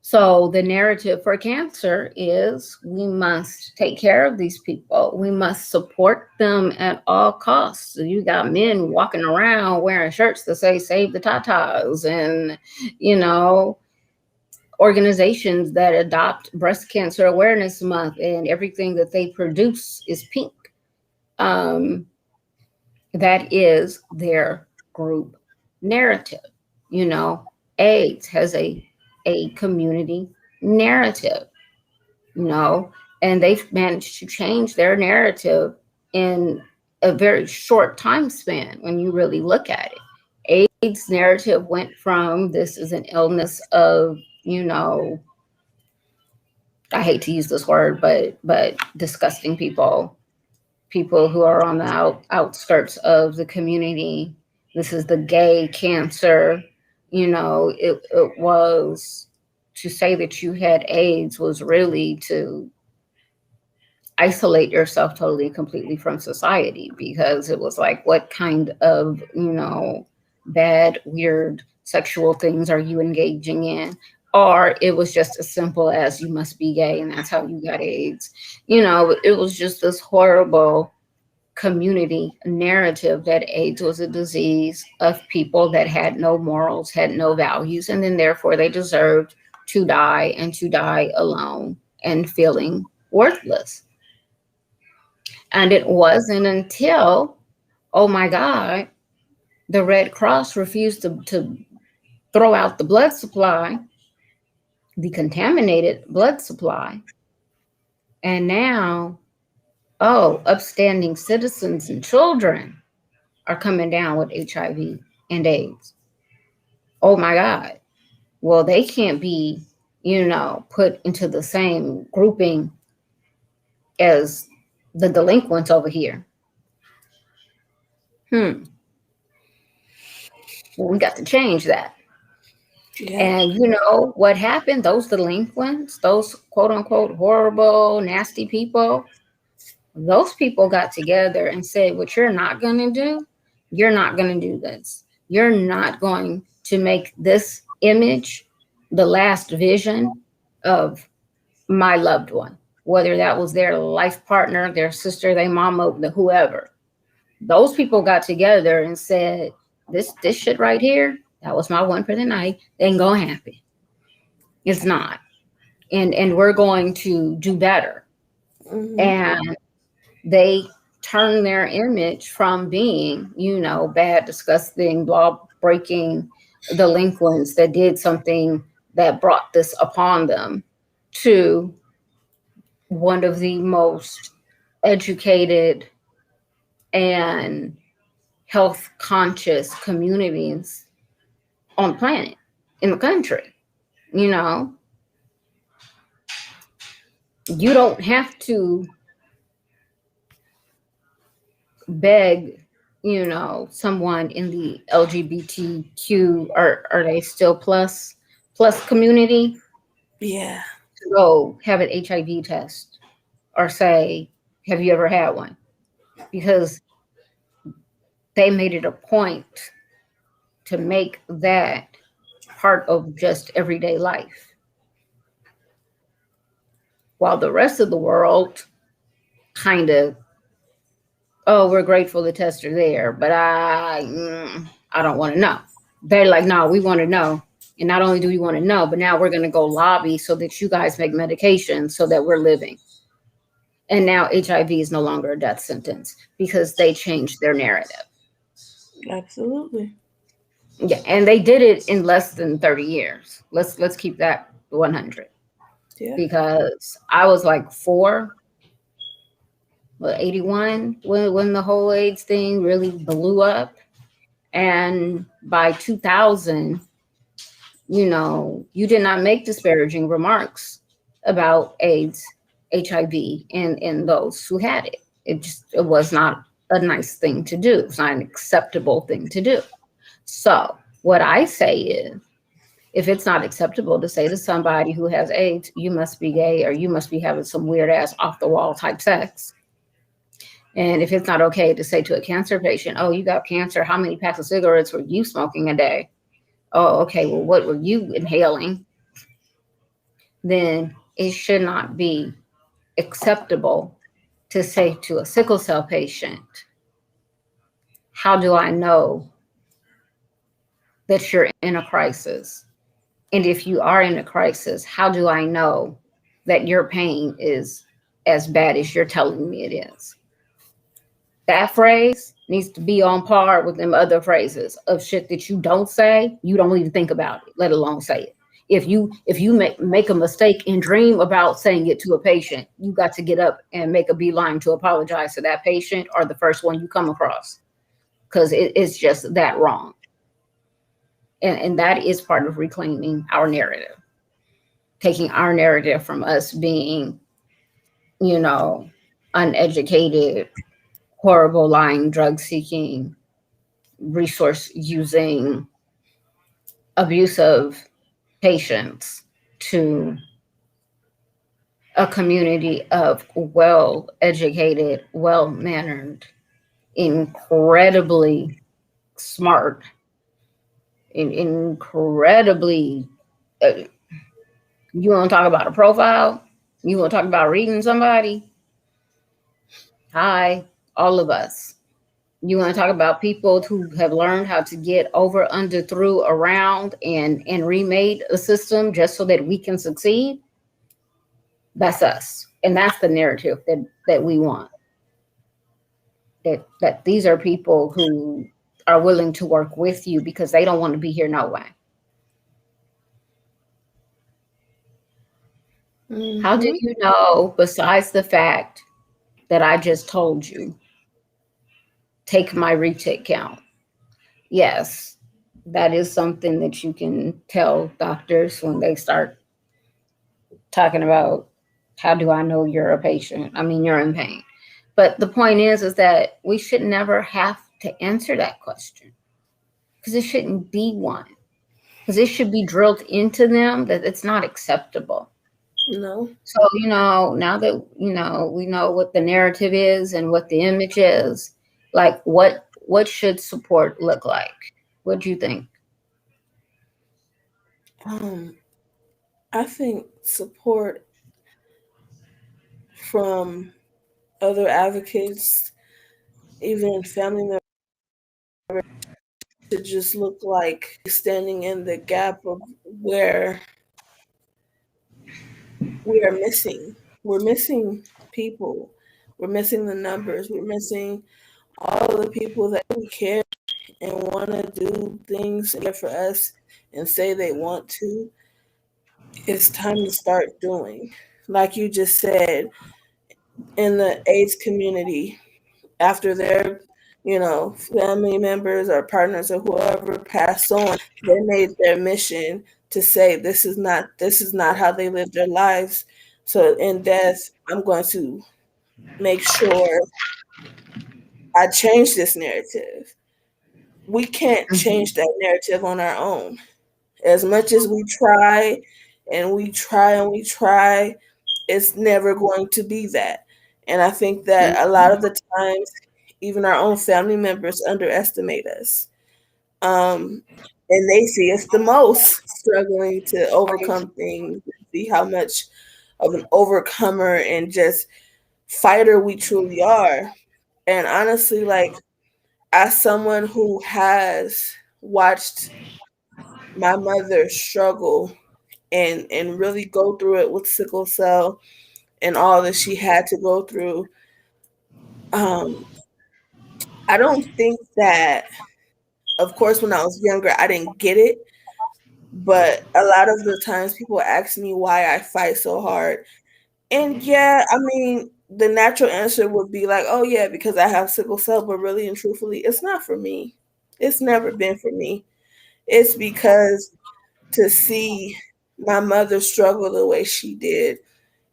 [SPEAKER 2] So the narrative for cancer is we must take care of these people. We must support them at all costs. So you got men walking around wearing shirts that say save the tatas and, you know, organizations that adopt breast cancer awareness month and everything that they produce is pink. Um, that is their group narrative. You know, AIDS has a community narrative, you know, and they've managed to change their narrative in a very short time span when you really look at it. AIDS narrative went from this is an illness of, you know, I hate to use this word, but disgusting people, people who are on the outskirts of the community. This is the gay cancer. You know, it was to say that you had AIDS was really to isolate yourself totally and completely from society because it was like, what kind of, you know, bad, weird sexual things are you engaging in? Or it was just as simple as you must be gay and that's how you got AIDS. You know, it was just this horrible community narrative that AIDS was a disease of people that had no morals, had no values, and then therefore they deserved to die and to die alone and feeling worthless. And it wasn't until, oh my God, the Red Cross refused to throw out the blood supply, the contaminated blood supply. And now, oh, upstanding citizens and children are coming down with HIV and AIDS. Oh my God. Well, they can't be, you know, put into the same grouping as the delinquents over here. Well, we got to change that.
[SPEAKER 1] Yeah.
[SPEAKER 2] And you know what happened? Those delinquents, those quote unquote horrible, nasty people, those people got together and said, what you're not going to do, you're not going to do this. You're not going to make this image the last vision of my loved one, whether that was their life partner, their sister, their mama, whoever. Those people got together and said, this shit right here, that was my one for the night, ain't gonna happen. It's not. And we're going to do better.
[SPEAKER 1] Mm-hmm.
[SPEAKER 2] And they turn their image from being, you know, bad, disgusting, law breaking delinquents that did something that brought this upon them to one of the most educated and health conscious communities on the planet, in the country. You know, you don't have to beg, you know, someone in the LGBTQ, are they still plus community,
[SPEAKER 1] Yeah.
[SPEAKER 2] to go have an HIV test or say, have you ever had one? Because they made it a point to make that part of just everyday life, while the rest of the world kind of, oh, we're grateful the tests are there, but I don't want to know. They're like, no, we want to know. And not only do we want to know, but now we're going to go lobby so that you guys make medication so that we're living. And now HIV is no longer a death sentence because they changed their narrative.
[SPEAKER 1] Absolutely.
[SPEAKER 2] Yeah, and they did it in less than 30 years. Let's keep that 100,
[SPEAKER 1] Yeah.
[SPEAKER 2] because I was like 4, well, 81 when the whole AIDS thing really blew up, and by 2000, you did not make disparaging remarks about AIDS, HIV, and those who had it. It was not a nice thing to do. It's not an acceptable thing to do. So what I say is, if it's not acceptable to say to somebody who has AIDS, you must be gay or you must be having some weird ass off the wall type sex. And if it's not okay to say to a cancer patient, oh, you got cancer, how many packs of cigarettes were you smoking a day? Oh, okay, well, what were you inhaling? Then it should not be acceptable to say to a sickle cell patient, how do I know that you're in a crisis? And if you are in a crisis, how do I know that your pain is as bad as you're telling me it is? That phrase needs to be on par with them other phrases of shit that you don't say, you don't even think about it, let alone say it. If you make a mistake and dream about saying it to a patient, you got to get up and make a beeline to apologize to that patient or the first one you come across, because it's just that wrong. And that is part of reclaiming our narrative, taking our narrative from us being, you know, uneducated, horrible, lying, drug seeking, resource using, abusive patients, to a community of well educated, well mannered, incredibly smart, incredibly. Uh, you want to talk about a profile? You want to talk about reading somebody? Hi, all of us. You want to talk about people who have learned how to get over, under, through, around, and remade a system just so that we can succeed? That's us, and that's the narrative that we want. That these are people who are willing to work with you because they don't want to be here no way. How do
[SPEAKER 1] Mm-hmm.
[SPEAKER 2] you know, besides the fact that I just told you, take my retake count? Yes, that is something that you can tell doctors when they start talking about, how do I know you're a patient? I mean, you're in pain. But the point is that we should never have to answer that question, because it shouldn't be one. Because it should be drilled into them that it's not acceptable.
[SPEAKER 1] No.
[SPEAKER 2] So, now that, we know what the narrative is and what the image is, like what should support look like? What do you think?
[SPEAKER 1] Um, I think support from other advocates, even family members, to just look like standing in the gap of where we are missing. We're missing people. We're missing the numbers. We're missing all the people that we care and want to do things for us and say they want to. It's time to start doing. Like you just said, in the AIDS community, after their, family members or partners or whoever passed on, they made their mission to say this is not how they live their lives. So in death, I'm going to make sure I change this narrative. We can't
[SPEAKER 2] Mhm.
[SPEAKER 1] change that narrative on our own. As much as we try and we try and we try, it's never going to be that. And I think that a lot of the times, even our own family members underestimate us. And they see us the most struggling to overcome things, see how much of an overcomer and just fighter we truly are. And honestly, like, as someone who has watched my mother struggle and really go through it with sickle cell and all that she had to go through, um, I don't think that, of course, when I was younger, I didn't get it. But a lot of the times people ask me why I fight so hard. And yeah, I mean, the natural answer would be like, oh, yeah, because I have sickle cell. But really and truthfully, it's not for me. It's never been for me. It's because to see my mother struggle the way she did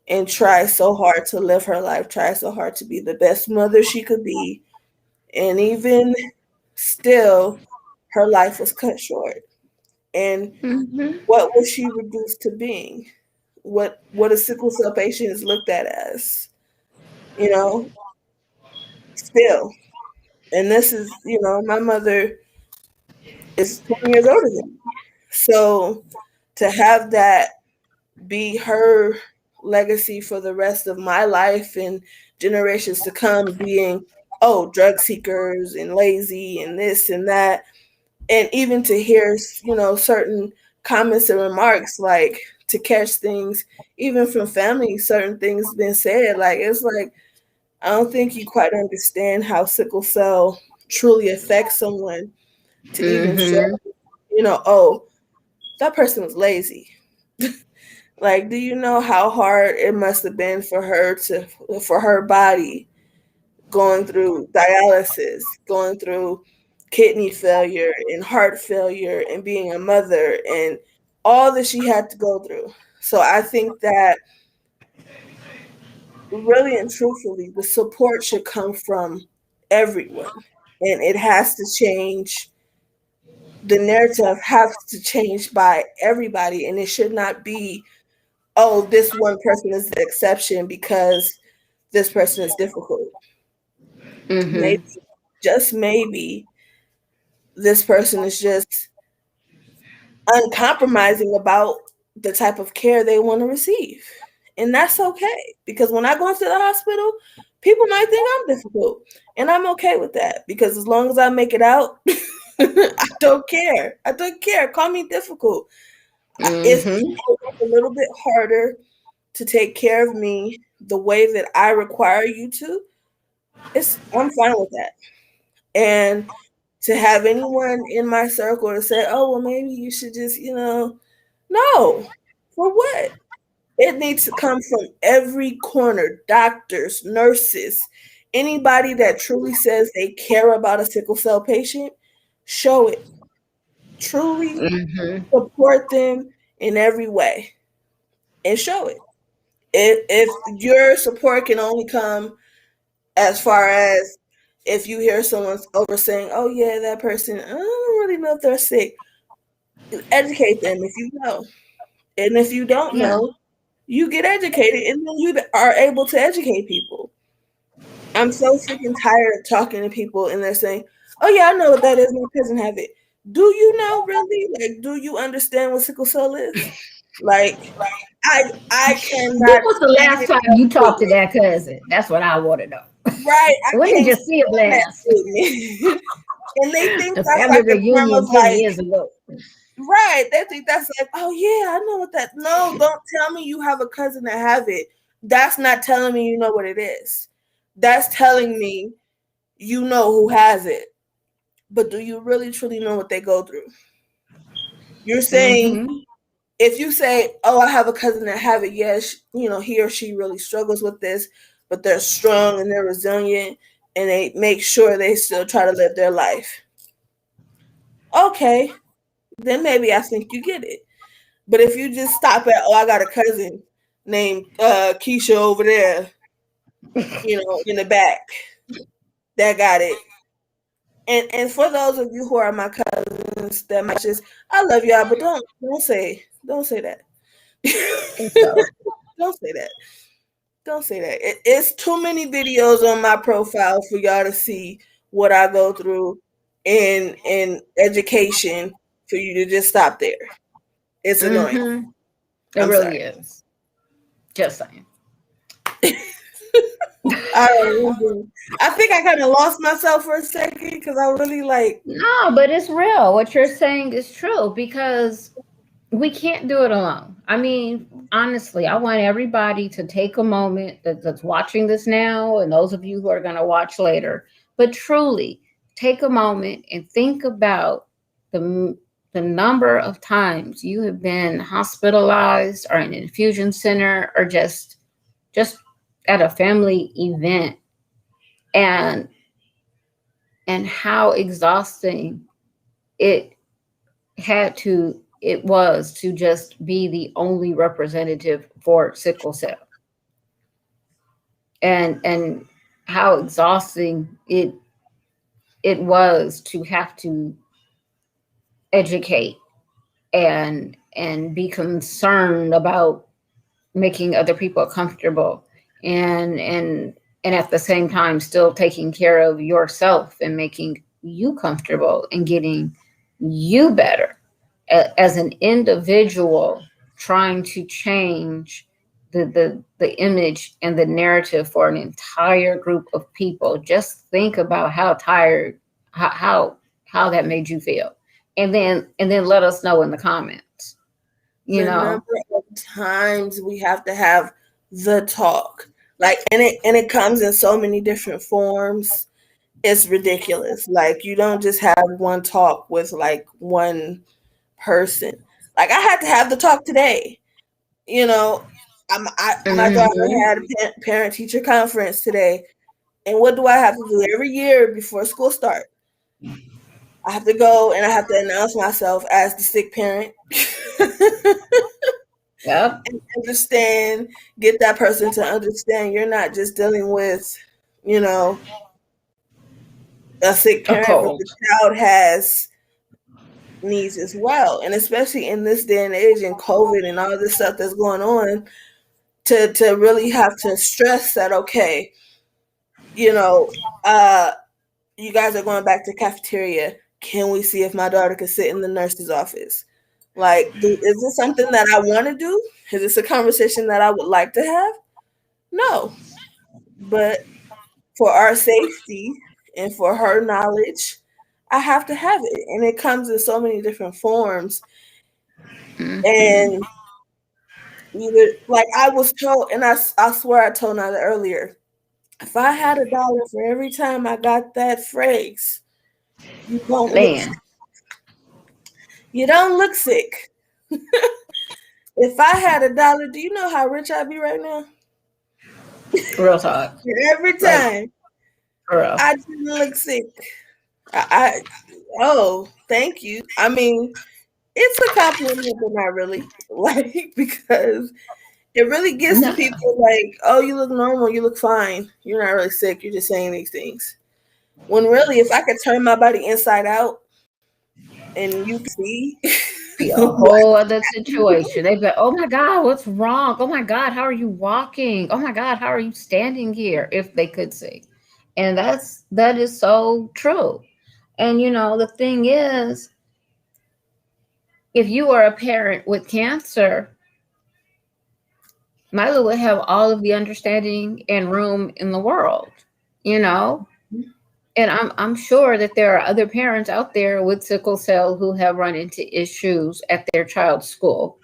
[SPEAKER 1] and try so hard to live her life, try so hard to be the best mother she could be. And even still, her life was cut short. And
[SPEAKER 2] Mm-hmm.
[SPEAKER 1] what was she reduced to being? What a sickle cell patient is looked at as, you know, still. And this is, my mother is 20 years older than me. So to have that be her legacy for the rest of my life and generations to come, being, oh, drug seekers and lazy and this and that, and even to hear, certain comments and remarks, like, to catch things even from family, certain things being said, like, it's like, I don't think you quite understand how sickle cell truly affects someone, to even say,
[SPEAKER 2] Mm-hmm.
[SPEAKER 1] oh, that person was lazy. Like, do you know how hard it must have been for her body, going through dialysis, going through kidney failure and heart failure and being a mother and all that she had to go through. So I think that really and truthfully, the support should come from everyone. And it has to change. The narrative has to change by everybody. And it should not be, oh, this one person is the exception because this person is difficult. Maybe,
[SPEAKER 2] Mm-hmm.
[SPEAKER 1] just maybe, this person is just uncompromising about the type of care they want to receive. And that's okay. Because when I go into the hospital, people might think I'm difficult. And I'm okay with that. Because as long as I make it out, I don't care. I don't care. Call me difficult. If
[SPEAKER 2] Mm-hmm.
[SPEAKER 1] you work a little bit harder to take care of me the way that I require you to, I'm fine with that. And to have anyone in my circle to say, oh, well, maybe you should just, no. For what? It needs to come from every corner, doctors, nurses, anybody that truly says they care about a sickle cell patient, show it. Truly
[SPEAKER 2] Mm-hmm.
[SPEAKER 1] support them in every way and show it. If your support can only come as far as if you hear someone over saying, oh, yeah, that person, I don't really know if they're sick, educate them if you know. And if you don't
[SPEAKER 2] Yeah.
[SPEAKER 1] know, you get educated and then you are able to educate people. I'm so sick and tired of talking to people and they're saying, oh, yeah, I know what that is. My cousin have it. Do you know really? Like, do you understand what sickle cell is? Like, I
[SPEAKER 2] When
[SPEAKER 1] cannot
[SPEAKER 2] was the
[SPEAKER 1] speak
[SPEAKER 2] last
[SPEAKER 1] it
[SPEAKER 2] time
[SPEAKER 1] enough
[SPEAKER 2] you
[SPEAKER 1] to
[SPEAKER 2] talked to
[SPEAKER 1] it.
[SPEAKER 2] that cousin? That's what I want to know.
[SPEAKER 1] Right. I
[SPEAKER 2] When did
[SPEAKER 1] can't
[SPEAKER 2] you see him
[SPEAKER 1] stand that
[SPEAKER 2] last?
[SPEAKER 1] statement. And they think
[SPEAKER 2] The
[SPEAKER 1] that's
[SPEAKER 2] family
[SPEAKER 1] like a form
[SPEAKER 2] reunion
[SPEAKER 1] of
[SPEAKER 2] 10
[SPEAKER 1] like,
[SPEAKER 2] years ago.
[SPEAKER 1] right. They think that's like, oh yeah, I know what that. No, don't tell me you have a cousin that have it. That's not telling me you know what it is. That's telling me you know who has it. But do you really truly know what they go through? You're saying,
[SPEAKER 2] Mm-hmm.
[SPEAKER 1] if you say, oh, I have a cousin that have it, yes, he or she really struggles with this, but they're strong and they're resilient and they make sure they still try to live their life. Okay, then maybe I think you get it. But if you just stop at, oh, I got a cousin named Keisha over there, in the back that got it. And for those of you who are my cousins that might just, I love y'all, but don't say that.
[SPEAKER 2] And so,
[SPEAKER 1] Don't say that. Don't say that. It's too many videos on my profile for y'all to see what I go through in education for you to just stop there. It's annoying.
[SPEAKER 2] Mm-hmm. It
[SPEAKER 1] I'm
[SPEAKER 2] really
[SPEAKER 1] sorry.
[SPEAKER 2] is. Just saying.
[SPEAKER 1] I don't really, I think I kind of lost myself for a second because I really like.
[SPEAKER 2] No, but it's real. What you're saying is true because we can't do it alone. I mean, honestly, I want everybody to take a moment that's watching this now and those of you who are going to watch later, but truly take a moment and think about the the number of times you have been hospitalized or in an infusion center or just at a family event, and how exhausting it it was to just be the only representative for sickle cell, and how exhausting it was to have to educate and be concerned about making other people comfortable, and and and at the same time still taking care of yourself and making you comfortable and getting you better as an individual, trying to change the image and the narrative for an entire group of people. Just think about how tired, how that made you feel, and then let us know in the comments, you
[SPEAKER 1] The
[SPEAKER 2] know.
[SPEAKER 1] number of times we have to have the talk, like, and it comes in so many different forms. It's ridiculous. Like, you don't just have one talk with like one person. Like, I had to have the talk today. You know, my daughter
[SPEAKER 2] Hmm.
[SPEAKER 1] had a parent teacher conference today, and what do I have to do every year before school start? I have to go and I have to announce myself as the sick parent.
[SPEAKER 2] Yep.
[SPEAKER 1] Understand, get that person to understand you're not just dealing with, you know, a sick
[SPEAKER 2] A
[SPEAKER 1] parent, but
[SPEAKER 2] cold.
[SPEAKER 1] the child has needs as well. And especially in this day and age and COVID and all this stuff that's going on, to really have to stress that, okay, you know, uh you guys are going back to cafeteria. Can we see if my daughter can sit in the nurse's office? Like, is this something that I want to do? Is this a conversation that I would like to have? No. But for our safety and for her knowledge, I have to have it. And it comes in so many different forms.
[SPEAKER 2] Hmm.
[SPEAKER 1] And either, like I was told, and I swear I told Nada earlier, if I had $1 for every time I got that phrase, you don't look
[SPEAKER 2] Man,
[SPEAKER 1] sick. You don't look sick. If I had $1, do you know how rich I'd be right now?
[SPEAKER 2] real talk.
[SPEAKER 1] Every
[SPEAKER 2] Like,
[SPEAKER 1] time
[SPEAKER 2] for real.
[SPEAKER 1] I didn't look sick. I oh, thank you. I mean, it's a compliment, but not really. Like, because it really gets to
[SPEAKER 2] No.
[SPEAKER 1] people like, oh, you look normal, you look fine. You're not really sick, you're just saying these things. When really, if I could turn my body inside out and you can see
[SPEAKER 2] Be a
[SPEAKER 1] what,
[SPEAKER 2] whole other situation. They'd be like, oh my God, what's wrong? Oh my God, how are you walking? Oh my God, how are you standing here? If they could see. And that is so true. And the thing is, if you are a parent with cancer, Mila would have all of the understanding and room in the world, you know? And I'm sure that there are other parents out there with sickle cell who have run into issues at their child's school,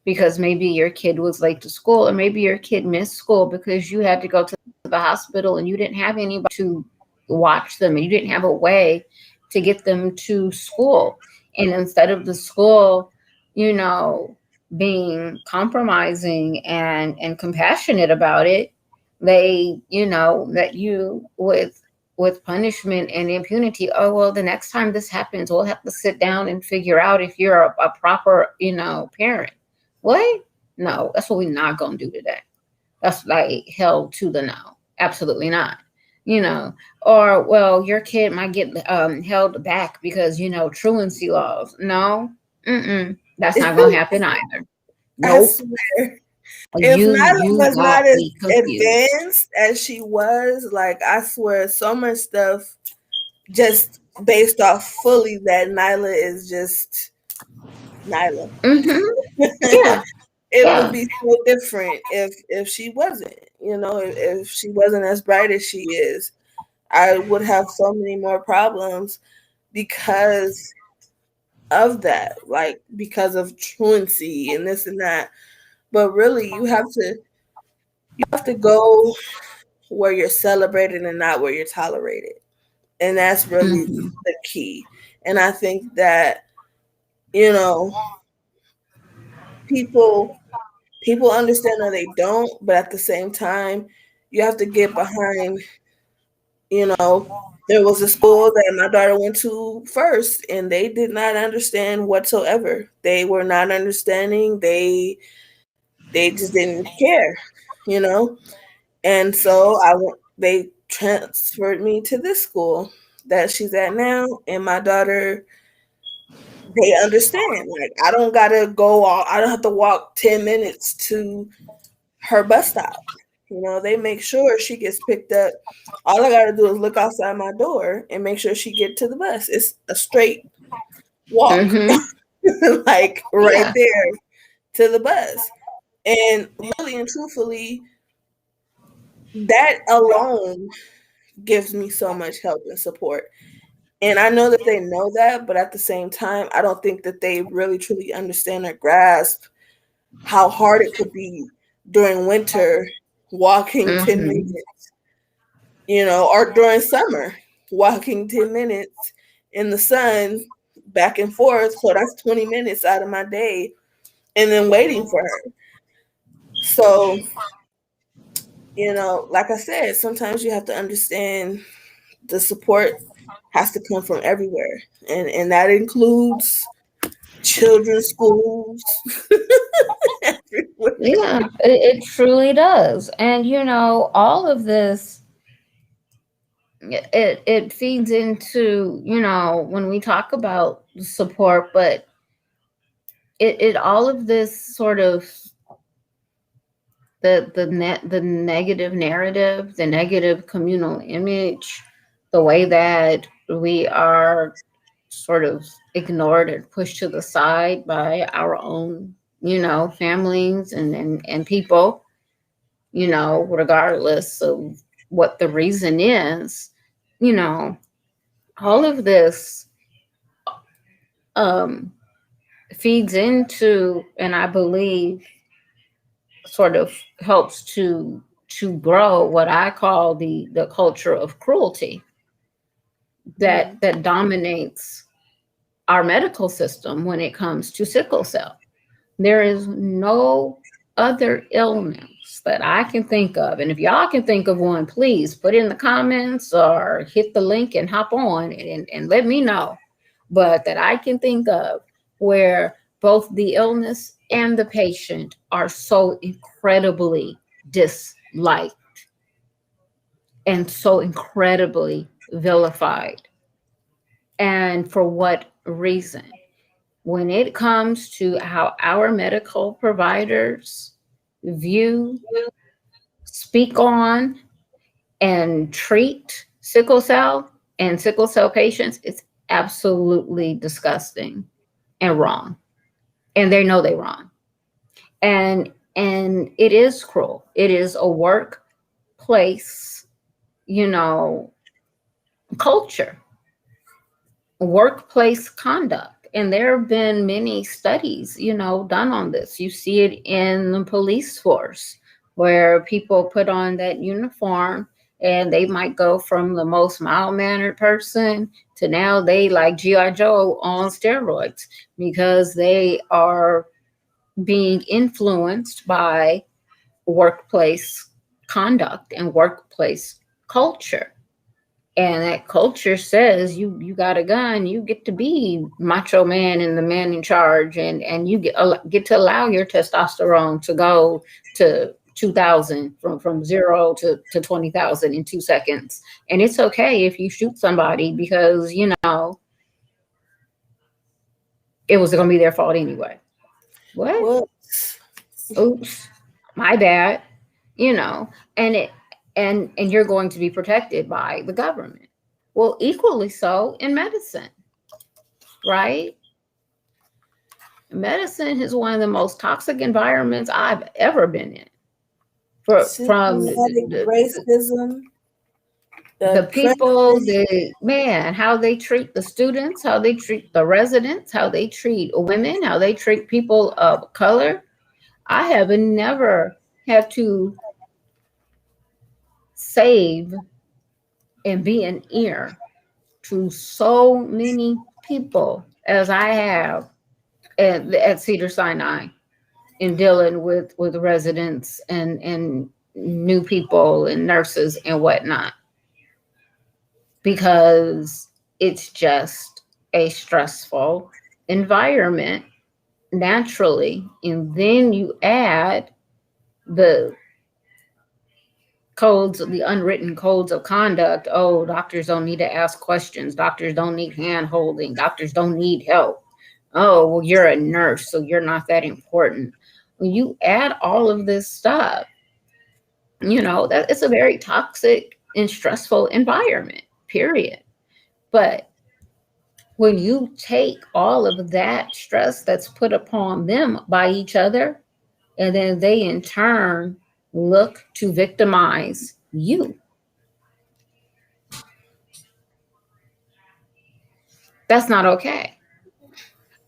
[SPEAKER 2] because maybe your kid was late to school, or maybe your kid missed school because you had to go to the hospital and you didn't have anybody to watch them, and you didn't have a way to get them to school. And instead of the school, you know, being compromising and compassionate about it, they, that you with punishment and impunity. Oh, well, the next time this happens, we'll have to sit down and figure out if you're a proper, parent. What? No, that's what we're not going to do today. That's like hell to the no. Absolutely not. You know, or, well, your kid might get held back because, truancy laws. No, that's not going to happen either.
[SPEAKER 1] I
[SPEAKER 2] Nope.
[SPEAKER 1] swear. If Nyla
[SPEAKER 2] You
[SPEAKER 1] was
[SPEAKER 2] got
[SPEAKER 1] not as
[SPEAKER 2] me confused.
[SPEAKER 1] advanced as she was, like I swear, so much stuff just based off fully that Nyla is just Nyla.
[SPEAKER 2] Mm-hmm. Yeah.
[SPEAKER 1] It would
[SPEAKER 2] Yeah.
[SPEAKER 1] be so different if she wasn't, if she wasn't as bright as she is. I would have so many more problems because of that, like because of truancy and this and that. But really, you have to go where you're celebrated and not where you're tolerated, and that's really
[SPEAKER 2] Mm-hmm.
[SPEAKER 1] the key. And I think that you know people people understand or they don't, but at the same time, you have to get behind. You know, there was a school that my daughter went to first, and they did not understand whatsoever. They were not understanding. They just didn't care, you know. And so they transferred me to this school that she's at now, and my daughter, they understand. Like I don't gotta go all, I don't have to walk 10 minutes to her bus stop. They make sure she gets picked up. All I gotta do is look outside my door and make sure she get to the bus. It's a straight walk,
[SPEAKER 2] Mm-hmm.
[SPEAKER 1] like right
[SPEAKER 2] Yeah.
[SPEAKER 1] there to the bus. And really and truthfully, that alone gives me so much help and support. And I know that they know that, but at the same time, I don't think that they really truly understand or grasp how hard it could be during winter walking 10
[SPEAKER 2] Mm-hmm.
[SPEAKER 1] minutes, or during summer walking 10 minutes in the sun back and forth. So that's 20 minutes out of my day and then waiting for her. So, like I said, sometimes you have to understand the support has to come from everywhere. And that includes children's schools everywhere.
[SPEAKER 2] Yeah, it truly does. And all of this, it feeds into, when we talk about support, but it all of this sort of the negative narrative, the negative communal image, the way that we are sort of ignored and pushed to the side by our own, families and people, regardless of what the reason is, you know, all of this um, feeds into, and I believe sort of helps to grow what I call the culture of cruelty
[SPEAKER 1] Mhm.
[SPEAKER 2] that dominates our medical system when it comes to sickle cell. There is no other illness that I can think of. And if y'all can think of one, please put in the comments or hit the link and hop on and let me know. But that I can think of where both the illness and the patient are so incredibly disliked and so incredibly vilified. And for what reason? When it comes to how our medical providers view, speak on, and treat sickle cell patients, it's absolutely disgusting and wrong. And they know they're wrong. And it is cruel. It is a workplace, you know, culture, workplace conduct. And there have been many studies, done on this. You see it in the police force where people put on that uniform and they might go from the most mild mannered person to now they like G.I. Joe on steroids because they are being influenced by workplace conduct and workplace culture. And that culture says you got a gun, you get to be macho man and the man in charge, and you get to allow your testosterone to go to 2,000 from 0 to 20,000 in 2 seconds. And it's okay if you shoot somebody because it was going to be their fault anyway. What?
[SPEAKER 1] Well,
[SPEAKER 2] Oops. My bad, you know, and it and you're going to be protected by the government. Well, equally so in medicine, right? Medicine is one of the most toxic environments I've ever been in. From
[SPEAKER 1] Systematic racism,
[SPEAKER 2] the
[SPEAKER 1] the
[SPEAKER 2] people,
[SPEAKER 1] prejudice.
[SPEAKER 2] the man, how they treat the students, how they treat the residents, how they treat women, how they treat people of color. I have never had to save and be an ear to so many people as I have at Cedar Sinai in dealing with residents and new people and nurses and whatnot, because it's just a stressful environment naturally. And then you add the codes, the unwritten codes of conduct. Oh, doctors don't need to ask questions. Doctors don't need hand holding. Doctors don't need help. Oh, well, you're a nurse, so you're not that important. When you add all of this stuff, that it's a very toxic and stressful environment, period. But when you take all of that stress that's put upon them by each other, and then they in turn look to victimize you, that's not okay.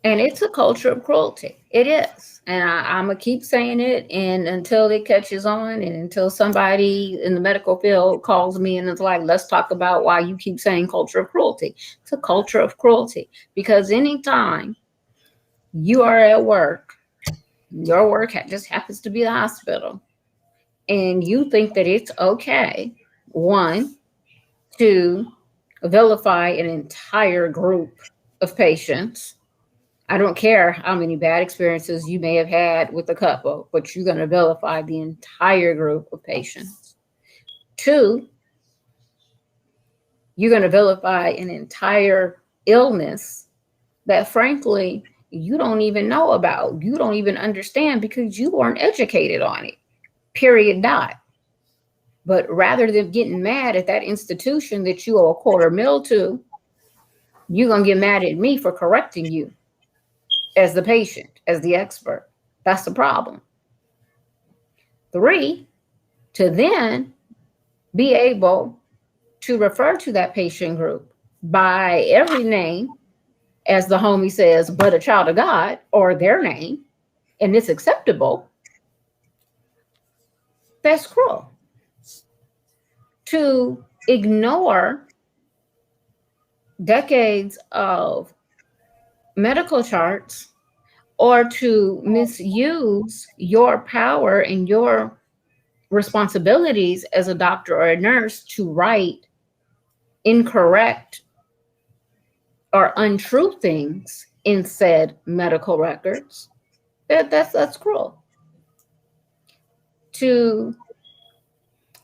[SPEAKER 2] And it's a culture of cruelty. It is. And I'm going to keep saying it, and until it catches on, and until somebody in the medical field calls me and is like, let's talk about why you keep saying culture of cruelty. It's a culture of cruelty, because anytime you are at work, your work just happens to be the hospital, and you think that it's okay, one, to vilify an entire group of patients. I don't care how many bad experiences you may have had with a couple, but you're going to vilify the entire group of patients. Two, you're going to vilify an entire illness that, frankly, you don't even know about. You don't even understand because you weren't educated on it. Period. Dot. But rather than getting mad at that institution that you owe a quarter mil to, you're going to get mad at me for correcting you as the patient, as the expert. That's the problem. Three, to then be able to refer to that patient group by every name, as the homie says, but a child of God, or their name, and it's acceptable. That's cruel. To ignore decades of medical charts, or to misuse your power and your responsibilities as a doctor or a nurse to write incorrect or untrue things in said medical records. That's cruel. To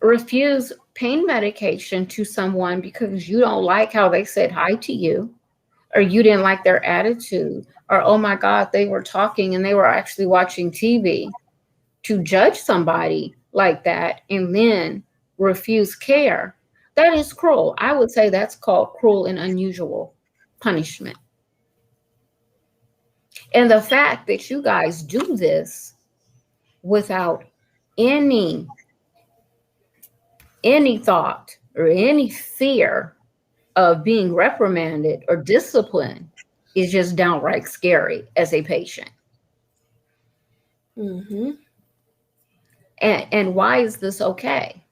[SPEAKER 2] refuse pain medication to someone because you don't like how they said hi to you, or you didn't like their attitude, or oh my God, they were talking and they were actually watching TV, to judge somebody like that and then refuse care, that is cruel. I would say that's called cruel and unusual punishment. And the fact that you guys do this without any any thought or any fear of being reprimanded or disciplined is just downright scary as a patient.
[SPEAKER 1] Mm-hmm.
[SPEAKER 2] And why is this okay?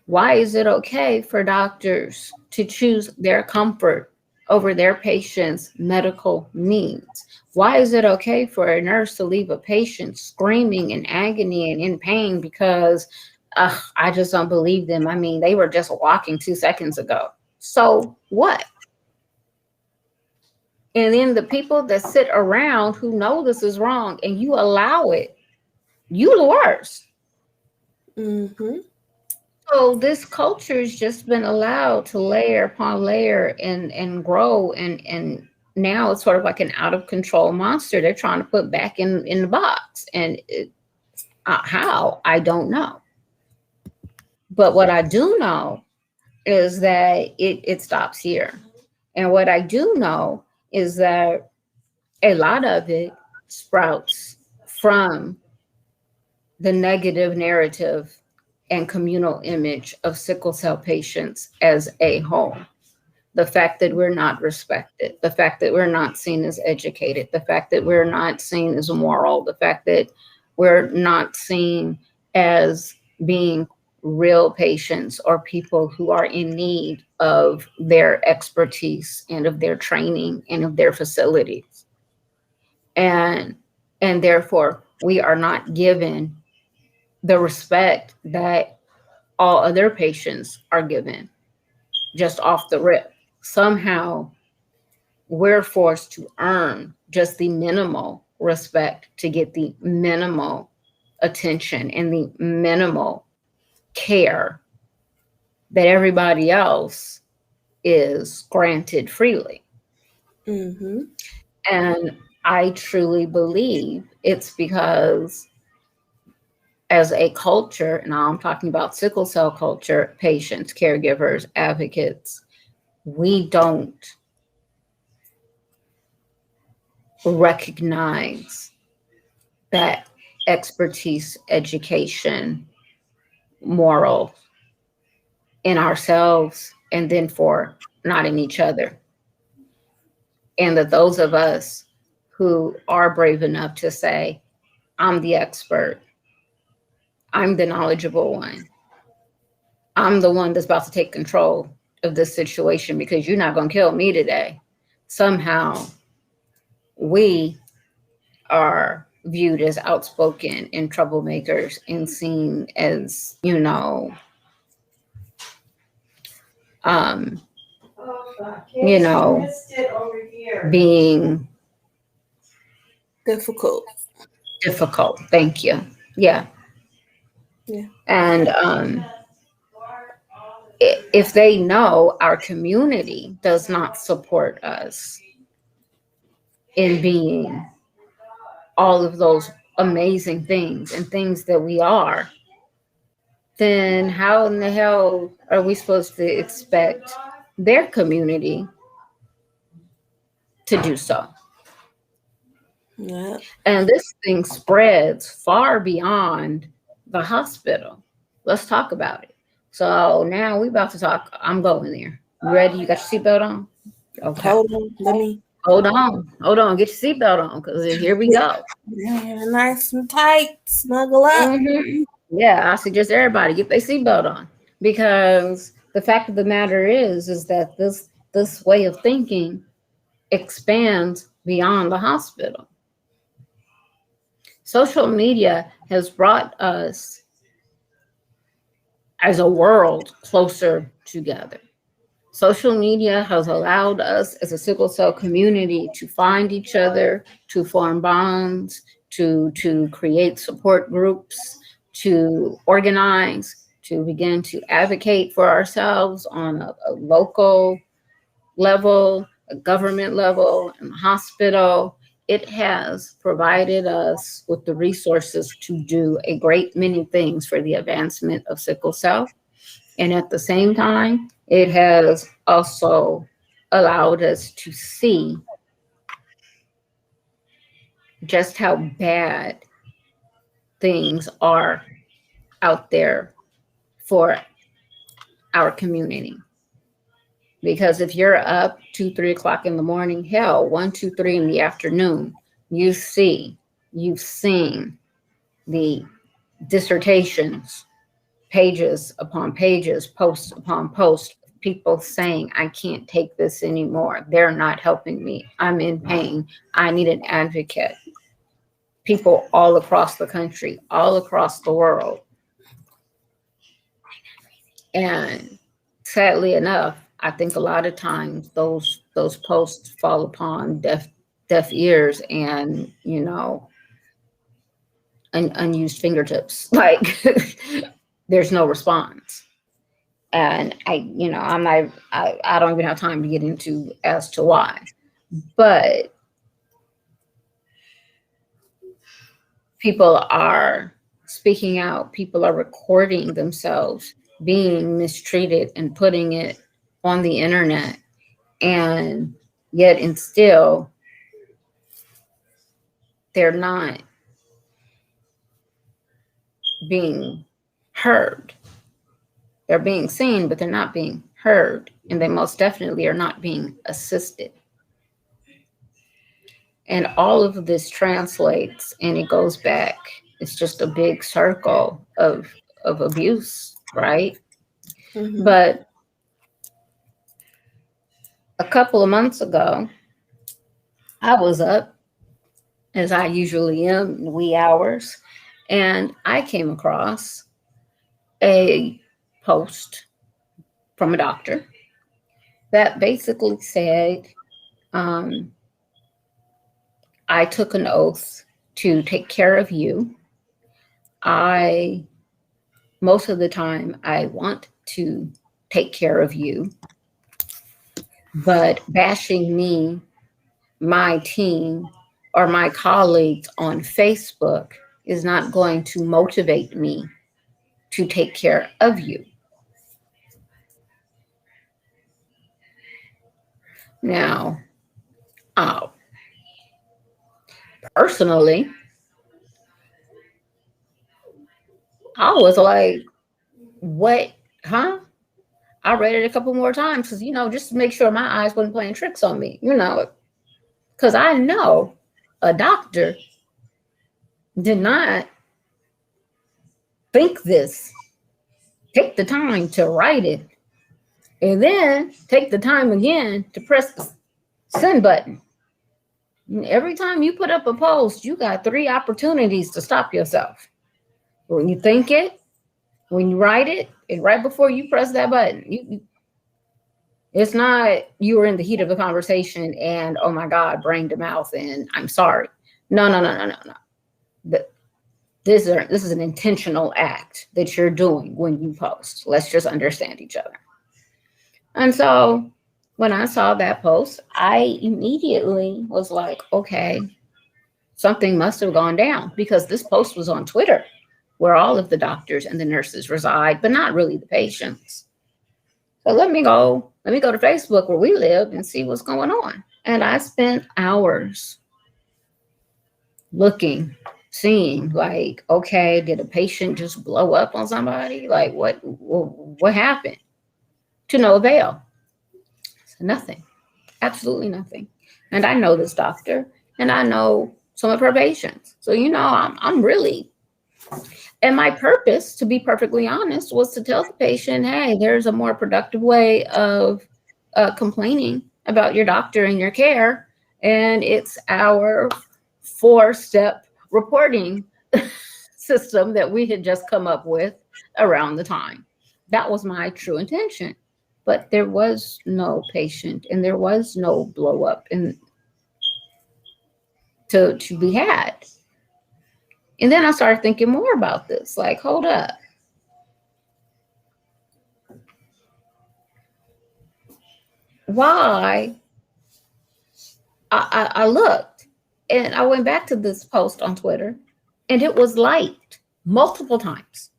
[SPEAKER 2] Why is it okay for doctors to choose their comfort over their patient's medical needs? Why is it okay for a nurse to leave a patient screaming in agony and in pain because I just don't believe them? I mean, they were just walking 2 seconds ago. So what? And then the people that sit around who know this is wrong and you allow it, you the worst.
[SPEAKER 1] Mm-hmm.
[SPEAKER 2] So this culture has just been allowed to layer upon layer and grow, and now it's sort of like an out of control monster they're trying to put back in the box. And How? I don't know. But what I do know is that it stops here. And what I do know is that a lot of it sprouts from the negative narrative and communal image of sickle cell patients as a whole. The fact that we're not respected, the fact that we're not seen as educated, the fact that we're not seen as moral, the fact that we're not seen as being real patients or people who are in need of their expertise and of their training and of their facilities. And therefore we are not given the respect that all other patients are given just off the rip. Somehow we're forced to earn just the minimal respect to get the minimal attention and the minimal care that everybody else is granted freely.
[SPEAKER 1] Mm-hmm.
[SPEAKER 2] And I truly believe it's because, as a culture, now I'm talking about sickle cell culture, patients, caregivers, advocates, we don't recognize that expertise, education, moral in ourselves, and then for not in each other. And that those of us who are brave enough to say, I'm the expert, I'm the knowledgeable one, I'm the one that's about to take control of this situation because you're not going to kill me today. Somehow we are viewed as outspoken and troublemakers and seen as, um, you know, being
[SPEAKER 1] Difficult.
[SPEAKER 2] difficult. Thank you. Yeah.
[SPEAKER 1] Yeah.
[SPEAKER 2] And if they know our community does not support us in being all of those amazing things and things that we are, then how in the hell are we supposed to expect their community to do so?
[SPEAKER 1] Yeah.
[SPEAKER 2] And this thing spreads far beyond the hospital. Let's talk about it. So now we about to talk. I'm going there. You ready? You got your seatbelt on? Okay.
[SPEAKER 1] Hold on. Let me
[SPEAKER 2] Hold on. Hold on. Get your seatbelt on because here we go.
[SPEAKER 1] yeah, nice and tight. Snuggle up.
[SPEAKER 2] Yeah, I suggest everybody get their seatbelt on because the fact of the matter is that this way of thinking expands beyond the hospital. Social media has brought us as a world closer together. Social media has allowed us as a sickle cell community to find each other, to form bonds, to create support groups, to organize, to begin to advocate for ourselves on a local level, a government level, and the hospital. It has provided us with the resources to do a great many things for the advancement of sickle cell. And at the same time, it has also allowed us to see just how bad things are out there for our community. Because if you're up 2, 3 o'clock in the morning, hell, 1, 2, 3 in the afternoon, you've seen the dissertations, pages upon pages, posts upon posts, people saying, I can't take this anymore. They're not helping me. I'm in pain. I need an advocate. People all across the country, all across the world. And sadly enough, I think a lot of times those posts fall upon deaf ears and unused fingertips. Like there's no response. And I don't even have time to get into as to why. But people are speaking out. People are recording themselves being mistreated and putting it on the internet. And yet, and still, they're not being heard. They're being seen, but they're not being heard. And they most definitely are not being assisted. And all of this translates and it goes back. It's just a big circle of abuse, right?
[SPEAKER 1] Mm-hmm.
[SPEAKER 2] But a couple of months ago, I was up as I usually am in wee hours, and I came across a post from a doctor that basically said, um, I took an oath to take care of you. I, most of the time, I want to take care of you, but bashing me, my team, or my colleagues on Facebook is not going to motivate me to take care of you. Now, uh, personally, I was like, what? Huh? I read it a couple more times because, just to make sure my eyes wasn't playing tricks on me, because I know a doctor did not think this, take the time to write it, and then take the time again to press the send button. Every time you put up a post, you got 3 opportunities to stop yourself. When you think it, when you write it, and right before you press that button, it's not you were in the heat of a conversation and oh my God, brain to mouth and I'm sorry. No, no, no, no, no, no. This is an intentional act that you're doing when you post. Let's just understand each other. And so when I saw that post, I immediately was like, okay, something must have gone down because this post was on Twitter where all of the doctors and the nurses reside, but not really the patients. So let me go to Facebook where we live and see what's going on. And I spent hours looking, seeing like, okay, did a patient just blow up on somebody? Like what happened? To no avail. So nothing. Absolutely nothing. And I know this doctor and I know some of her patients. So I'm really, and my purpose, to be perfectly honest, was to tell the patient, hey, there's a more productive way of complaining about your doctor and your care. And it's our 4-step reporting system that we had just come up with around the time. That was my true intention. But there was no patient and there was no blow up to be had. And then I started thinking more about this. Like, hold up. Why? I looked and I went back to this post on Twitter and it was liked multiple times,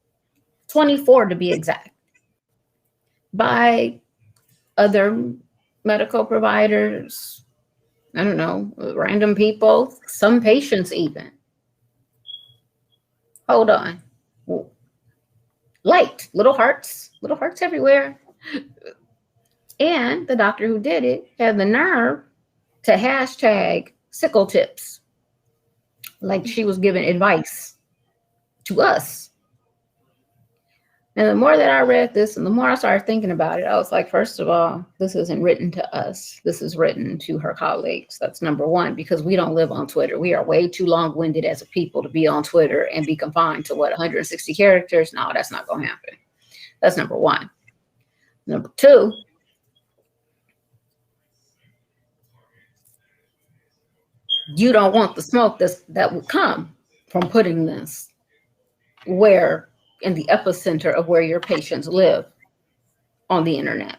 [SPEAKER 2] 24 to be exact, by other medical providers. I don't know, random people, some patients even. Hold on. Liked, little hearts everywhere. And the doctor who did it had the nerve to hashtag sickle tips, like she was giving advice to us. And the more that I read this and the more I started thinking about it, I was like, first of all, this isn't written to us. This is written to her colleagues. That's number one, because we don't live on Twitter. We are way too long-winded as a people to be on Twitter and be confined to 160 characters. No, that's not going to happen. That's number one. Number two, you don't want the smoke that would come from putting this where in the epicenter of where your patients live on the internet.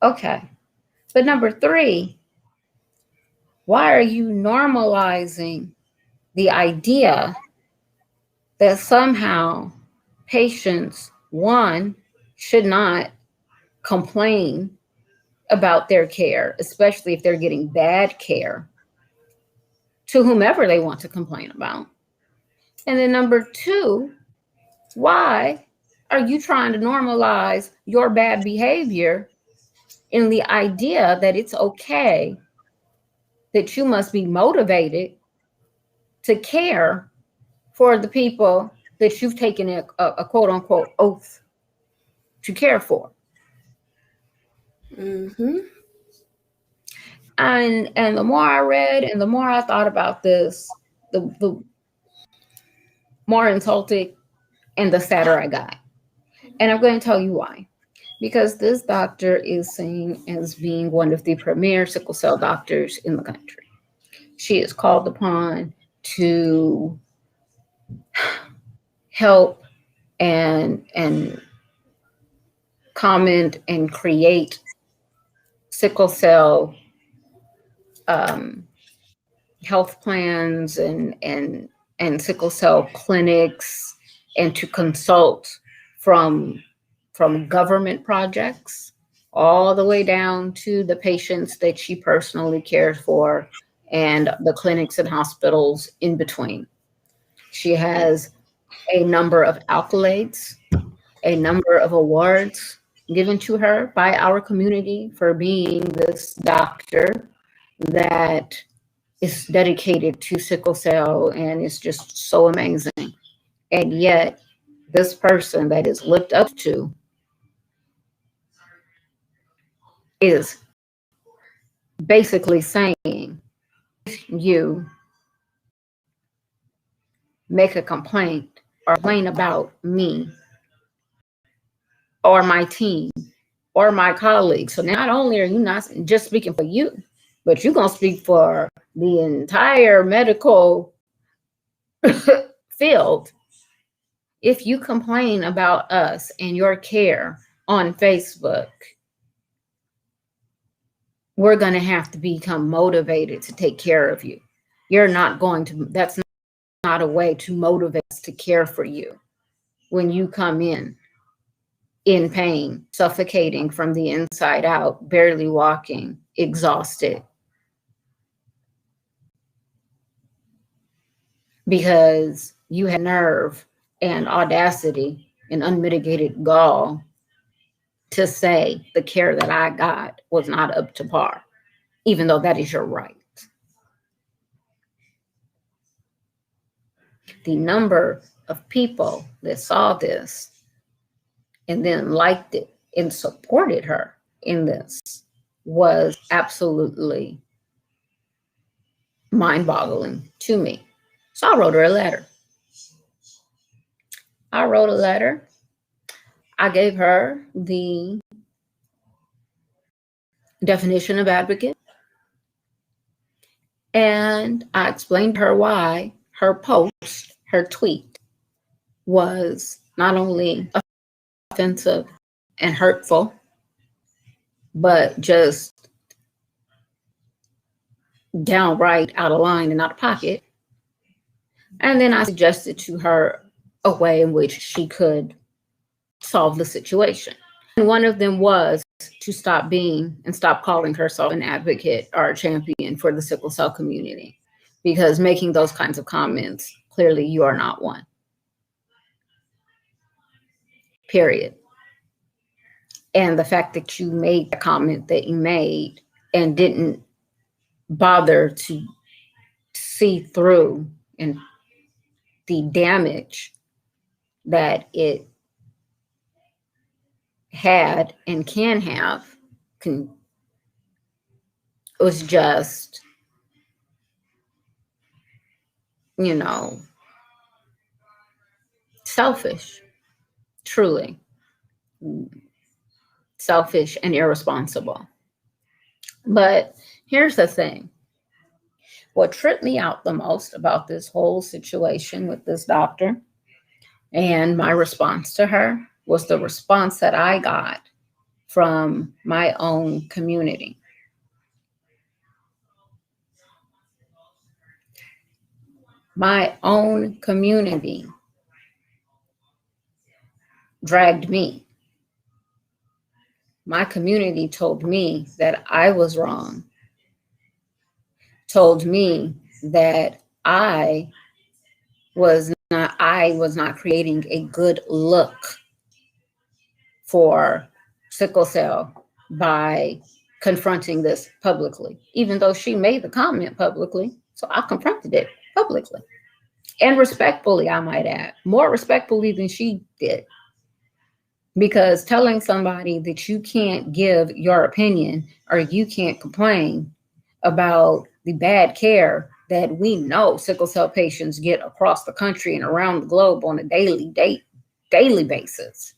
[SPEAKER 2] Okay. But number three, why are you normalizing the idea that somehow patients, one, should not complain about their care, especially if they're getting bad care, to whomever they want to complain about. And then number two, why are you trying to normalize your bad behavior in the idea that it's okay, that you must be motivated to care for the people that you've taken a quote unquote oath to care for?
[SPEAKER 1] Mm-hmm.
[SPEAKER 2] And the more I read and the more I thought about this, the more insulted and the sadder I got. And I'm going to tell you why. Because this doctor is seen as being one of the premier sickle cell doctors in the country. She is called upon to help and comment and create sickle cell um, health plans and sickle cell clinics, and to consult from from government projects all the way down to the patients that she personally cares for and the clinics and hospitals in between. She has a number of accolades, a number of awards given to her by our community for being this doctor that is dedicated to sickle cell and is just so amazing. And yet, this person that is looked up to is basically saying, you make a complaint or complain about me or my team or my colleagues. So not only are you not just speaking for you, but you're going to speak for the entire medical field. If you complain about us and your care on Facebook, we're going to have to become motivated to take care of you. You're not going to, that's not a way to motivate us to care for you when you come in pain, suffocating from the inside out, barely walking, exhausted, because you had nerve and audacity and unmitigated gall to say the care that I got was not up to par, even though that is your right. The number of people that saw this and then liked it and supported her in this was absolutely mind boggling to me. So I wrote her a letter. I wrote a letter. I gave her the definition of advocate, and I explained to her why her post, her tweet, was not only offensive and hurtful, but just downright out of line and out of pocket. And then I suggested to her a way in which she could solve the situation. And one of them was to stop being and stop calling herself an advocate or a champion for the sickle cell community, because making those kinds of comments, clearly you are not one. Period. And the fact that you made the comment that you made and didn't bother to see through and the damage that it had and can have was just, you know, selfish, truly selfish and irresponsible. But here's the thing. What tripped me out the most about this whole situation with this doctor and my response to her was the response that I got from my own community. My own community dragged me. My community told me that I was wrong, told me that I was not creating a good look for sickle cell by confronting this publicly, even though she made the comment publicly. So I confronted it publicly and respectfully, I might add, more respectfully than she did. Because telling somebody that you can't give your opinion or you can't complain about the bad care that we know sickle cell patients get across the country and around the globe on a daily basis,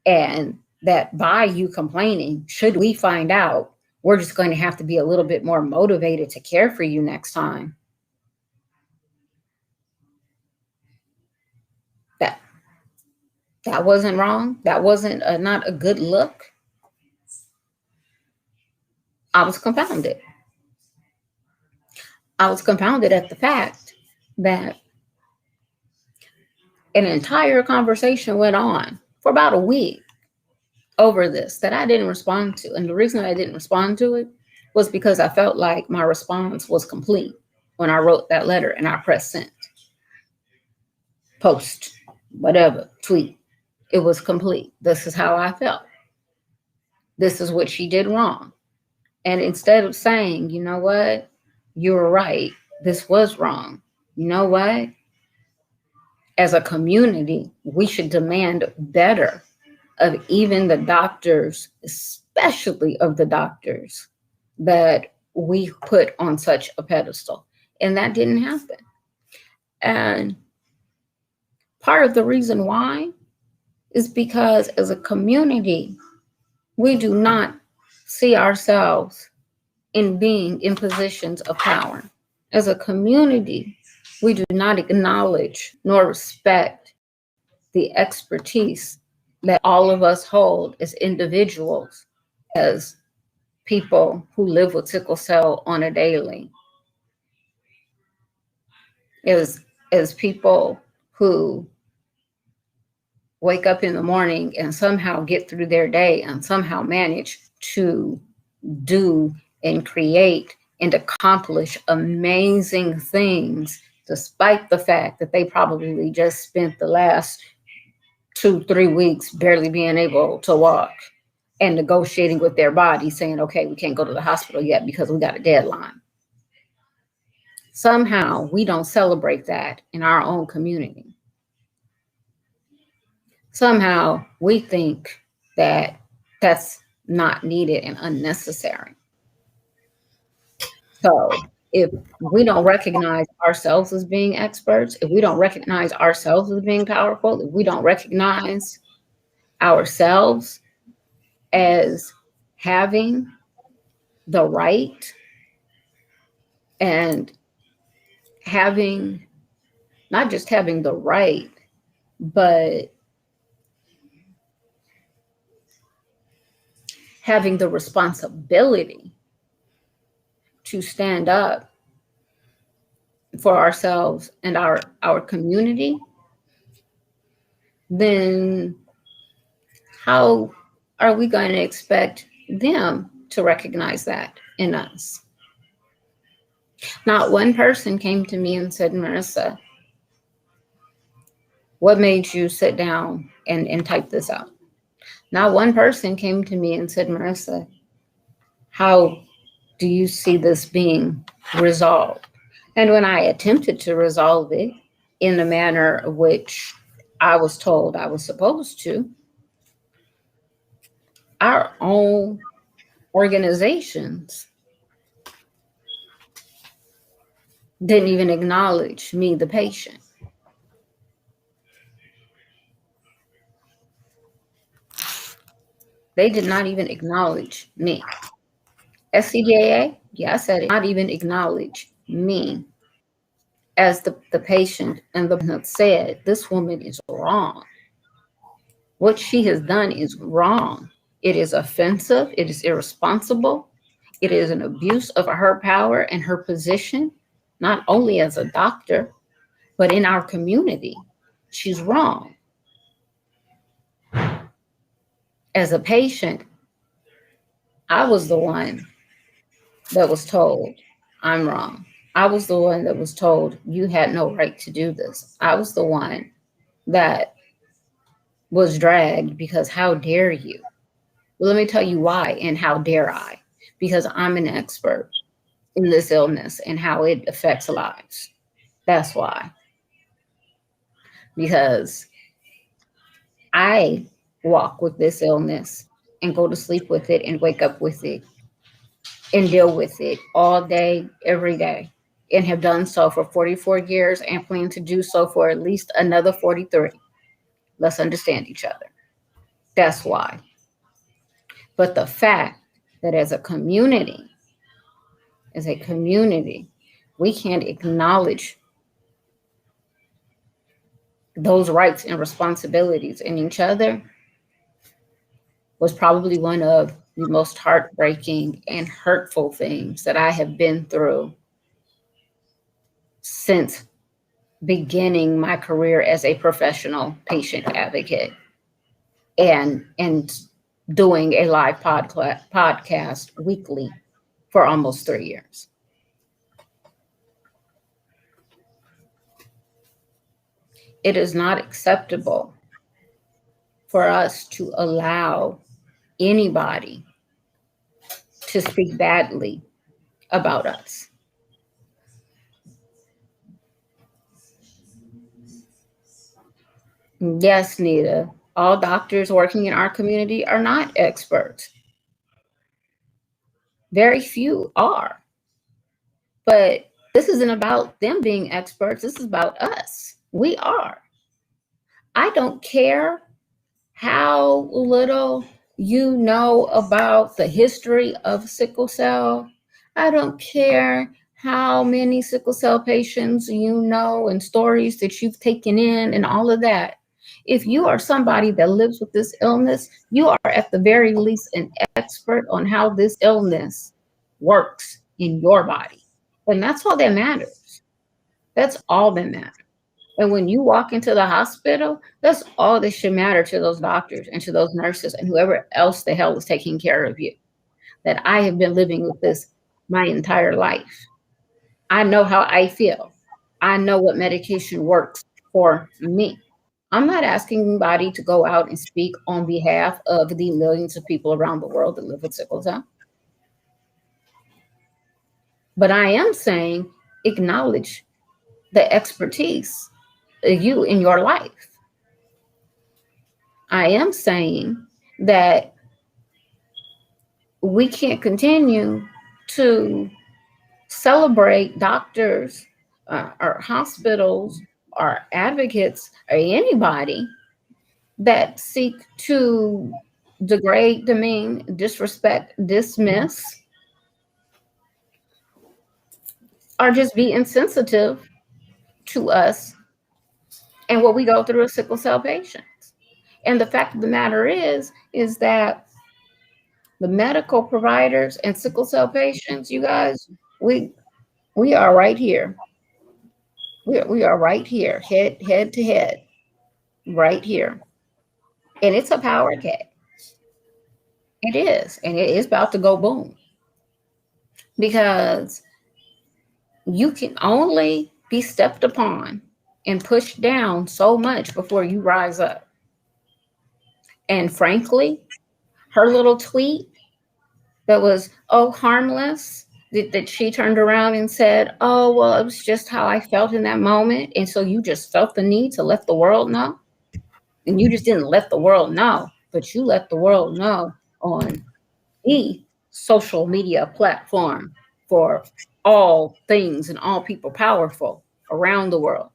[SPEAKER 2] and that by you complaining, should we find out, we're just going to have to be a little bit more motivated to care for you next time. That that wasn't wrong. That wasn't not a good look. I was confounded. I was confounded at the fact that an entire conversation went on for about a week over this that I didn't respond to. And the reason I didn't respond to it was because I felt like my response was complete when I wrote that letter and I pressed send, post, whatever, tweet. It was complete. This is how I felt. This is what she did wrong. And instead of saying, you know what, you were right, this was wrong. You know what? As a community, we should demand better of even the doctors, especially of the doctors that we put on such a pedestal. And that didn't happen. And part of the reason why is because as a community, we do not see ourselves in being in positions of power. As a community, we do not acknowledge nor respect the expertise that all of us hold as individuals, as people who live with sickle cell on a daily, as people who wake up in the morning and somehow get through their day and somehow manage to do and create and accomplish amazing things, despite the fact that they probably just spent the last 2, 3 weeks barely being able to walk and negotiating with their body, saying, okay, we can't go to the hospital yet because we got a deadline. Somehow we don't celebrate that in our own community. Somehow we think that that's not needed and unnecessary. So if we don't recognize ourselves as being experts, if we don't recognize ourselves as being powerful, if we don't recognize ourselves as having the right and having, not just having the right, but having the responsibility to stand up for ourselves and our community, then how are we going to expect them to recognize that in us? Not one person came to me and said, Marissa, what made you sit down and type this out? Not one person came to me and said, Marissa, how do you see this being resolved? And when I attempted to resolve it in the manner of which I was told I was supposed to, our own organizations didn't even acknowledge me, the patient. They did not even acknowledge me. SCDAA, yeah, I said it, not even acknowledge me as the patient, and the person said, this woman is wrong. What she has done is wrong. It is offensive. It is irresponsible. It is an abuse of her power and her position, not only as a doctor, but in our community. She's wrong. As a patient, I was the one that was told I'm wrong. I was the one that was told you had no right to do this. I was the one that was dragged because how dare you? Well, let me tell you why and how dare I? Because I'm an expert in this illness and how it affects lives. That's why. Because I walk with this illness and go to sleep with it and wake up with it and deal with it all day, every day, and have done so for 44 years and plan to do so for at least another 43. Let's understand each other. That's why. But the fact that as a community, we can't acknowledge those rights and responsibilities in each other was probably one of the most heartbreaking and hurtful things that I have been through since beginning my career as a professional patient advocate and doing a live podcast weekly for almost 3 years. It is not acceptable for us to allow anybody to speak badly about us. Yes, Nita, all doctors working in our community are not experts. Very few are. But this isn't about them being experts. This is about us. We are. I don't care how little you know about the history of sickle cell. I don't care how many sickle cell patients you know and stories that you've taken in and all of that. If you are somebody that lives with this illness, you are at the very least an expert on how this illness works in your body. And that's all that matters. That's all that matters. And when you walk into the hospital, that's all that should matter to those doctors and to those nurses and whoever else the hell is taking care of you. That I have been living with this my entire life. I know how I feel. I know what medication works for me. I'm not asking anybody to go out and speak on behalf of the millions of people around the world that live with sickle cell. But I am saying acknowledge the expertise of you in your life. I am saying that we can't continue to celebrate doctors or hospitals or advocates or anybody that seek to degrade, demean, disrespect, dismiss, or just be insensitive to us and what we go through as sickle cell patients. And the fact of the matter is that the medical providers and sickle cell patients, you guys, we we are right here. We are right here, head to head, right here. And it's a power cat. It is. And it is about to go boom. Because you can only be stepped upon and pushed down so much before you rise up. And frankly, her little tweet that was, oh, harmless, that she turned around and said, oh, well, it was just how I felt in that moment. And so you just felt the need to let the world know. And you just didn't let the world know, but you let the world know on the social media platform for all things and all people powerful around the world.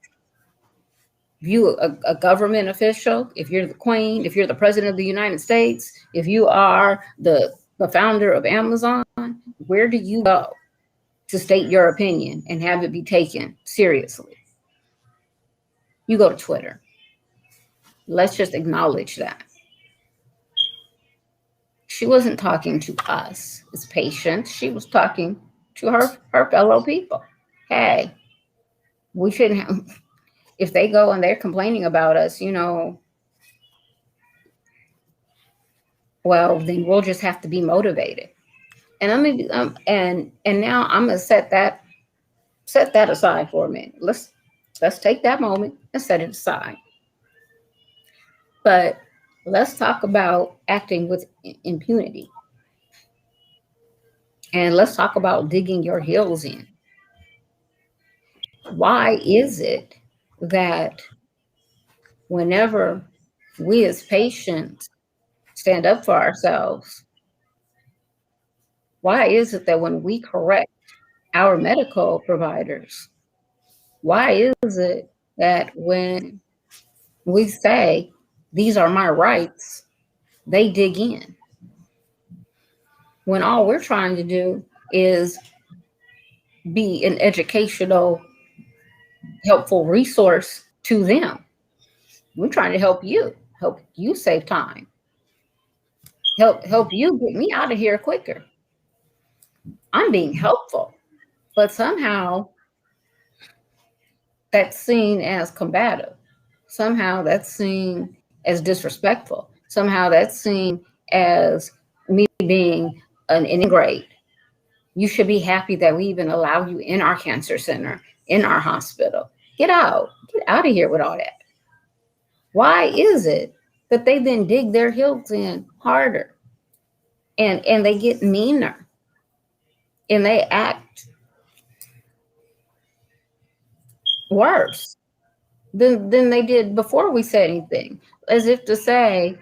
[SPEAKER 2] If you a government official, if you're the queen, if you're the president of the United States, if you are the founder of Amazon, where do you go to state your opinion and have it be taken seriously? You go to Twitter. Let's just acknowledge that. She wasn't talking to us as patients. She was talking to her fellow people. Hey, we shouldn't have, if they go and they're complaining about us, Well, then we'll just have to be motivated. And I mean, and now I'm gonna set that aside for a minute. Let's take that moment and set it aside. But let's talk about acting with impunity, and let's talk about digging your heels in. Why is it that whenever we as patients stand up for ourselves, why is it that when we correct our medical providers, why is it that when we say these are my rights, they dig in when all we're trying to do is be an educational, helpful resource to them? We're trying to help you save time, help you get me out of here quicker. I'm being helpful, but somehow that's seen as combative. Somehow that's seen as disrespectful. Somehow that's seen as me being an ingrate. You should be happy that we even allow you in our cancer center, in our hospital. Get out of here with all that. Why is it that they then dig their heels in harder and they get meaner and they act worse than they did before we said anything? As if to say,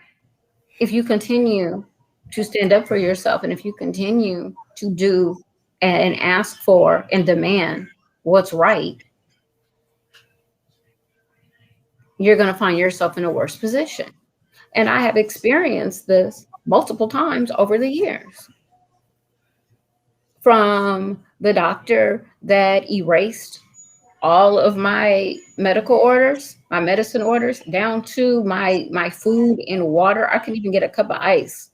[SPEAKER 2] if you continue to stand up for yourself and if you continue to do and ask for and demand what's right, you're going to find yourself in a worse position. And I have experienced this multiple times over the years, from the doctor that erased all of my medical orders, my medicine orders, down to my food and water. I couldn't even get a cup of ice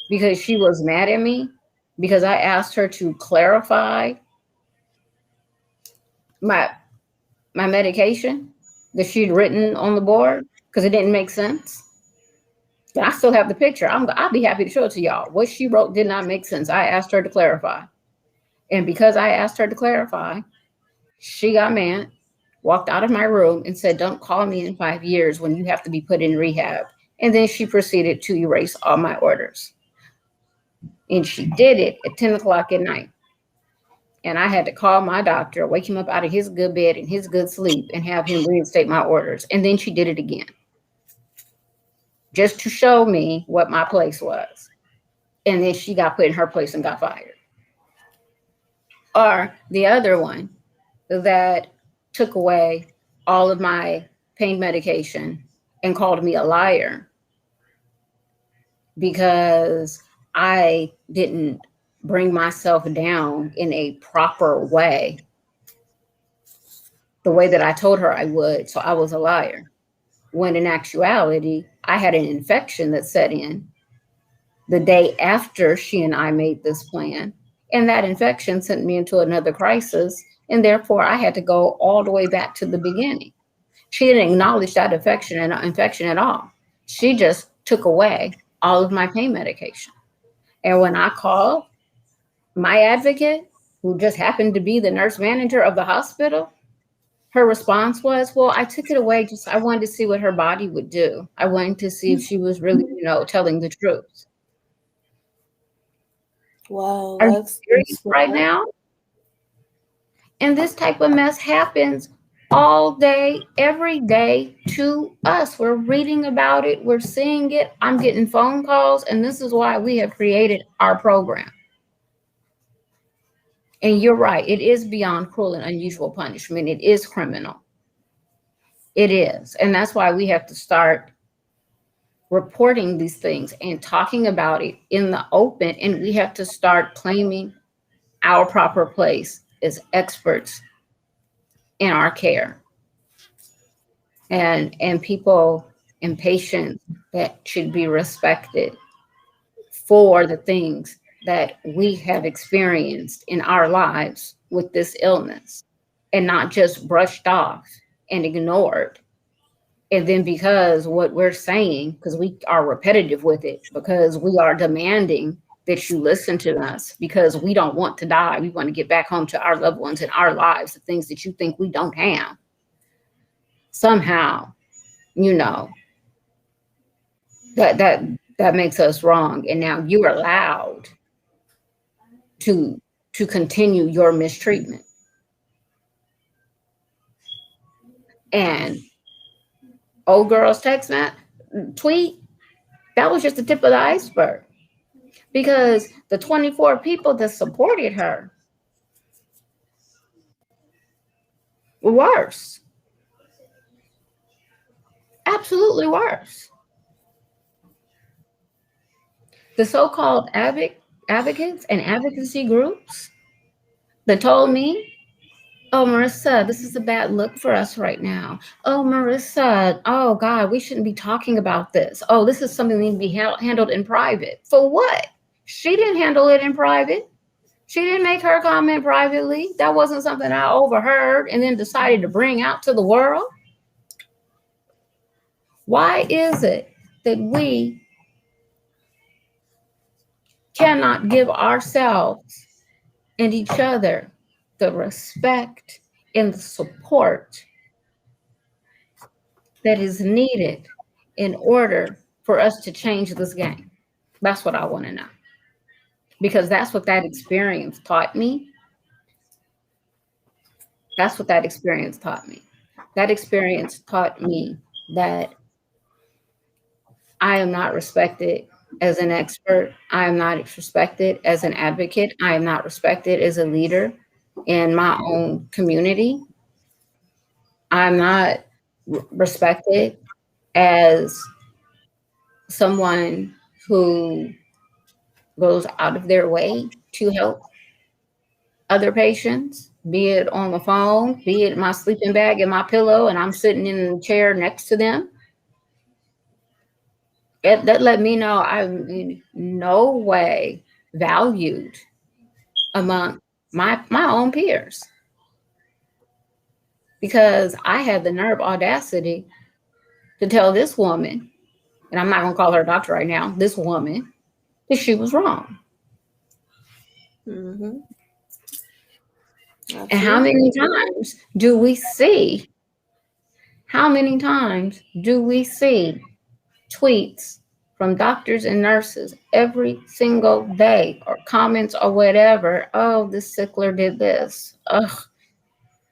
[SPEAKER 2] because she was mad at me because I asked her to clarify my my medication that she'd written on the board because it didn't make sense. And I still have the picture. I'll be happy to show it to y'all. What she wrote did not make sense. I asked her to clarify. And because I asked her to clarify, she got mad, walked out of my room, and said, "Don't call me in 5 years when you have to be put in rehab." And then she proceeded to erase all my orders. And she did it at 10 o'clock at night. And I had to call my doctor, wake him up out of his good bed and his good sleep, and have him reinstate my orders. And then she did it again, just to show me what my place was. And then she got put in her place and got fired. Or the other one that took away all of my pain medication and called me a liar because I didn't bring myself down in a proper way, the way that I told her I would. So I was a liar. When in actuality, I had an infection that set in the day after she and I made this plan. And that infection sent me into another crisis. And therefore, I had to go all the way back to the beginning. She didn't acknowledge that infection at all. She just took away all of my pain medication. And when I called my advocate, who just happened to be the nurse manager of the hospital, her response was, "Well, I took it away. Just I wanted to see what her body would do. I wanted to see if she was really, telling the truth."
[SPEAKER 1] Wow,
[SPEAKER 2] Are you serious
[SPEAKER 1] that's
[SPEAKER 2] right now? And this type of mess happens all day, every day to us. We're reading about it, we're seeing it. I'm getting phone calls, and this is why we have created our program. And you're right, it is beyond cruel and unusual punishment. It is criminal. It is. And that's why we have to start reporting these things and talking about it in the open. And we have to start claiming our proper place as experts in our care, and people and patients that should be respected for the things that we have experienced in our lives with this illness, and not just brushed off and ignored And then because what we're saying, because we are repetitive with it, because we are demanding that you listen to us, because we don't want to die. We want to get back home to our loved ones and our lives, the things that you think we don't have. Somehow, you know, that that makes us wrong. And now you're allowed to continue your mistreatment. And old girl's text tweet, that was just the tip of the iceberg. Because the 24 people that supported her were worse, absolutely worse. The so-called advocates and advocacy groups that told me, oh, Marissa, this is a bad look for us right now. Oh, Marissa, oh, God, we shouldn't be talking about this. Oh, this is something that needs to be handled in private. For what? She didn't handle it in private. She didn't make her comment privately. That wasn't something I overheard and then decided to bring out to the world. Why is it that we cannot give ourselves and each other the respect and the support that is needed in order for us to change this game? That's what I want to know. Because that's what that experience taught me. That's what that experience taught me. That experience taught me that I am not respected as an expert. I am not respected as an advocate. I am not respected as a leader in my own community. I'm not respected as someone who goes out of their way to help other patients, be it on the phone, be it my sleeping bag and my pillow, and I'm sitting in the chair next to them. That let me know I'm in no way valued among my own peers, because I had the nerve audacity to tell this woman, and I'm not going to call her a doctor right now, this woman, that she was wrong.
[SPEAKER 1] Mm-hmm.
[SPEAKER 2] And how
[SPEAKER 1] Absolutely.
[SPEAKER 2] many times do we see? How many times do we see tweets from doctors and nurses every single day, or comments or whatever? Oh, this sickler did this. Ugh,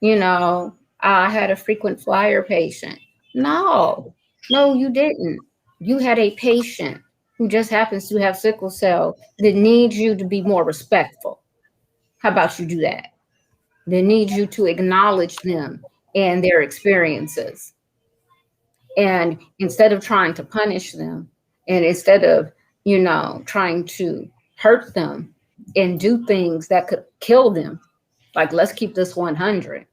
[SPEAKER 2] you know, I had a frequent flyer patient. No, no, you didn't. You had a patient who just happens to have sickle cell that needs you to be more respectful. How about you do that? They need you to acknowledge them and their experiences. And instead of trying to punish them, and instead of, trying to hurt them and do things that could kill them, like let's keep this 100,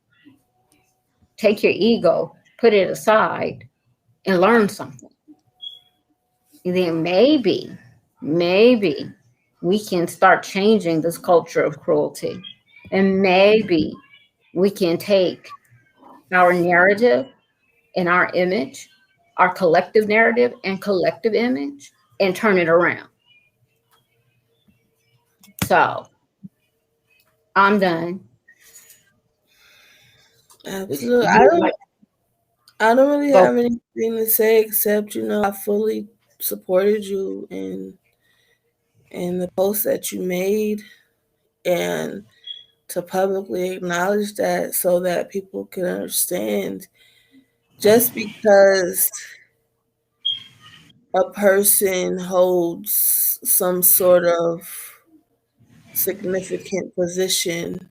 [SPEAKER 2] take your ego, put it aside, and learn something. And then maybe we can start changing this culture of cruelty. And maybe we can take our narrative and our image, our collective narrative and collective image, and turn it around. So I'm done. If
[SPEAKER 1] Absolutely.
[SPEAKER 2] you would like
[SPEAKER 1] I don't really
[SPEAKER 2] to go,
[SPEAKER 1] have anything to say except, I fully supported you in the post that you made, and to publicly acknowledge that so that people can understand. Just because a person holds some sort of significant position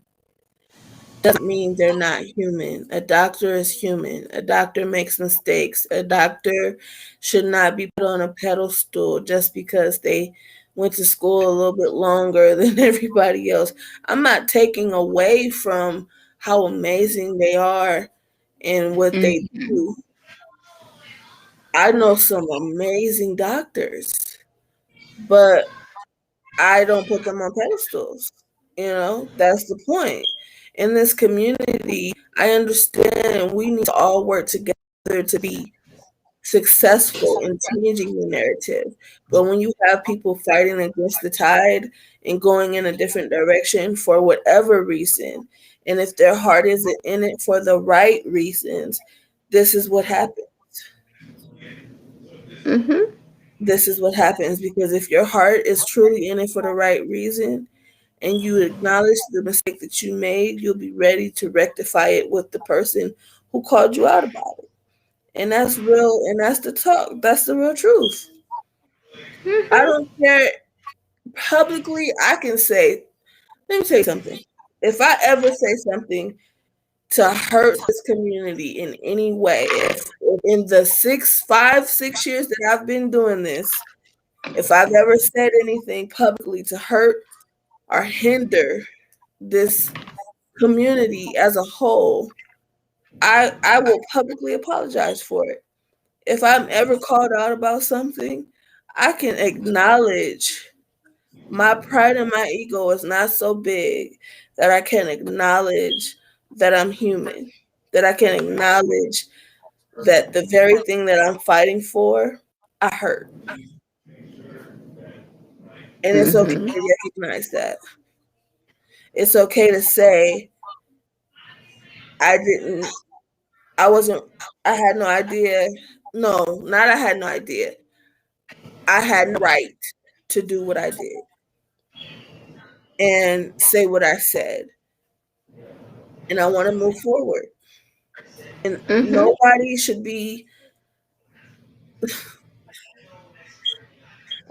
[SPEAKER 1] doesn't mean they're not human. A doctor is human. A doctor makes mistakes. A doctor should not be put on a pedestal just because they went to school a little bit longer than everybody else. I'm not taking away from how amazing they are and what they
[SPEAKER 2] mhm.
[SPEAKER 1] do. I know some amazing doctors, but I don't put them on pedestals. That's the point. In this community, I understand we need to all work together to be successful in changing the narrative. But when you have people fighting against the tide and going in a different direction for whatever reason, and if their heart isn't in it for the right reasons, this is what happens.
[SPEAKER 2] Mhm.
[SPEAKER 1] This is what happens because if your heart is truly in it for the right reason and you acknowledge the mistake that you made, you'll be ready to rectify it with the person who called you out about it. And that's real, and that's the talk. That's the real truth. I
[SPEAKER 2] Mhm.
[SPEAKER 1] don't care publicly. I can say, let me tell you something. If I ever say something to hurt this community in any way, if in the 6 years that I've been doing this, if I've ever said anything publicly to hurt or hinder this community as a whole, I will publicly apologize for it. If I'm ever called out about something, I can acknowledge my pride and my ego is not so big that I can acknowledge that I'm human, that I can acknowledge that the very thing that I'm fighting for, I hurt. And it's okay
[SPEAKER 2] Mhm.
[SPEAKER 1] to recognize that. It's okay to say, I didn't, I wasn't, I had no idea. No, not I had no idea. I had no right to do what I did and say what I said. And I want to move forward. And
[SPEAKER 2] Mhm.
[SPEAKER 1] nobody should be,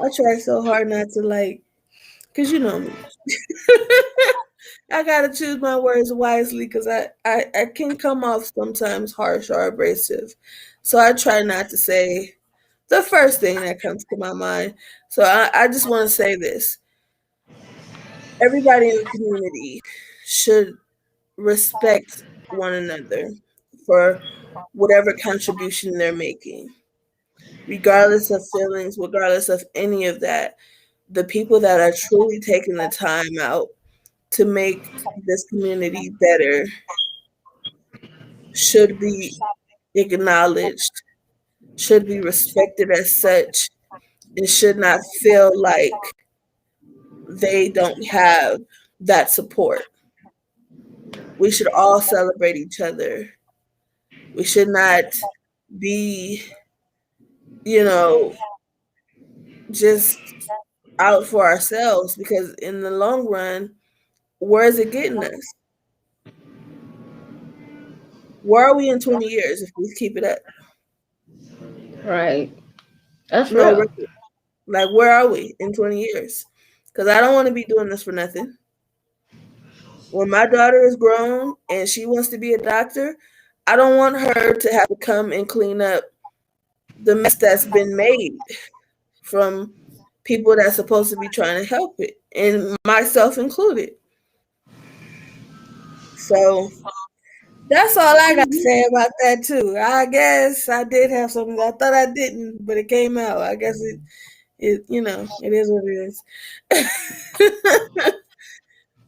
[SPEAKER 1] I try so hard not to like, because you know me. I gotta choose my words wisely because I can come off sometimes harsh or abrasive. So I try not to say the first thing that comes to my mind. So I just want to say this. Everybody in the community should respect one another for whatever contribution they're making, regardless of feelings, regardless of any of that. The people that are truly taking the time out to make this community better should be acknowledged, should be respected as such, and should not feel like they don't have that support. We should all celebrate each other. We should not be, you know, just out for ourselves because in the long run, where is it getting us? Where are we in 20 years if we keep it up?
[SPEAKER 2] Right. That's
[SPEAKER 1] No,
[SPEAKER 2] real.
[SPEAKER 1] like where are we in 20 years? Because I don't want to be doing this for nothing. When my daughter is grown and she wants to be a doctor, I don't want her to have to come and clean up the mess that's been made from people that's supposed to be trying to help it, and myself included. So that's all I got to
[SPEAKER 2] Mhm.
[SPEAKER 1] say about that too. I guess I did have something. I thought I didn't, but it came out. I guess it it is what it is.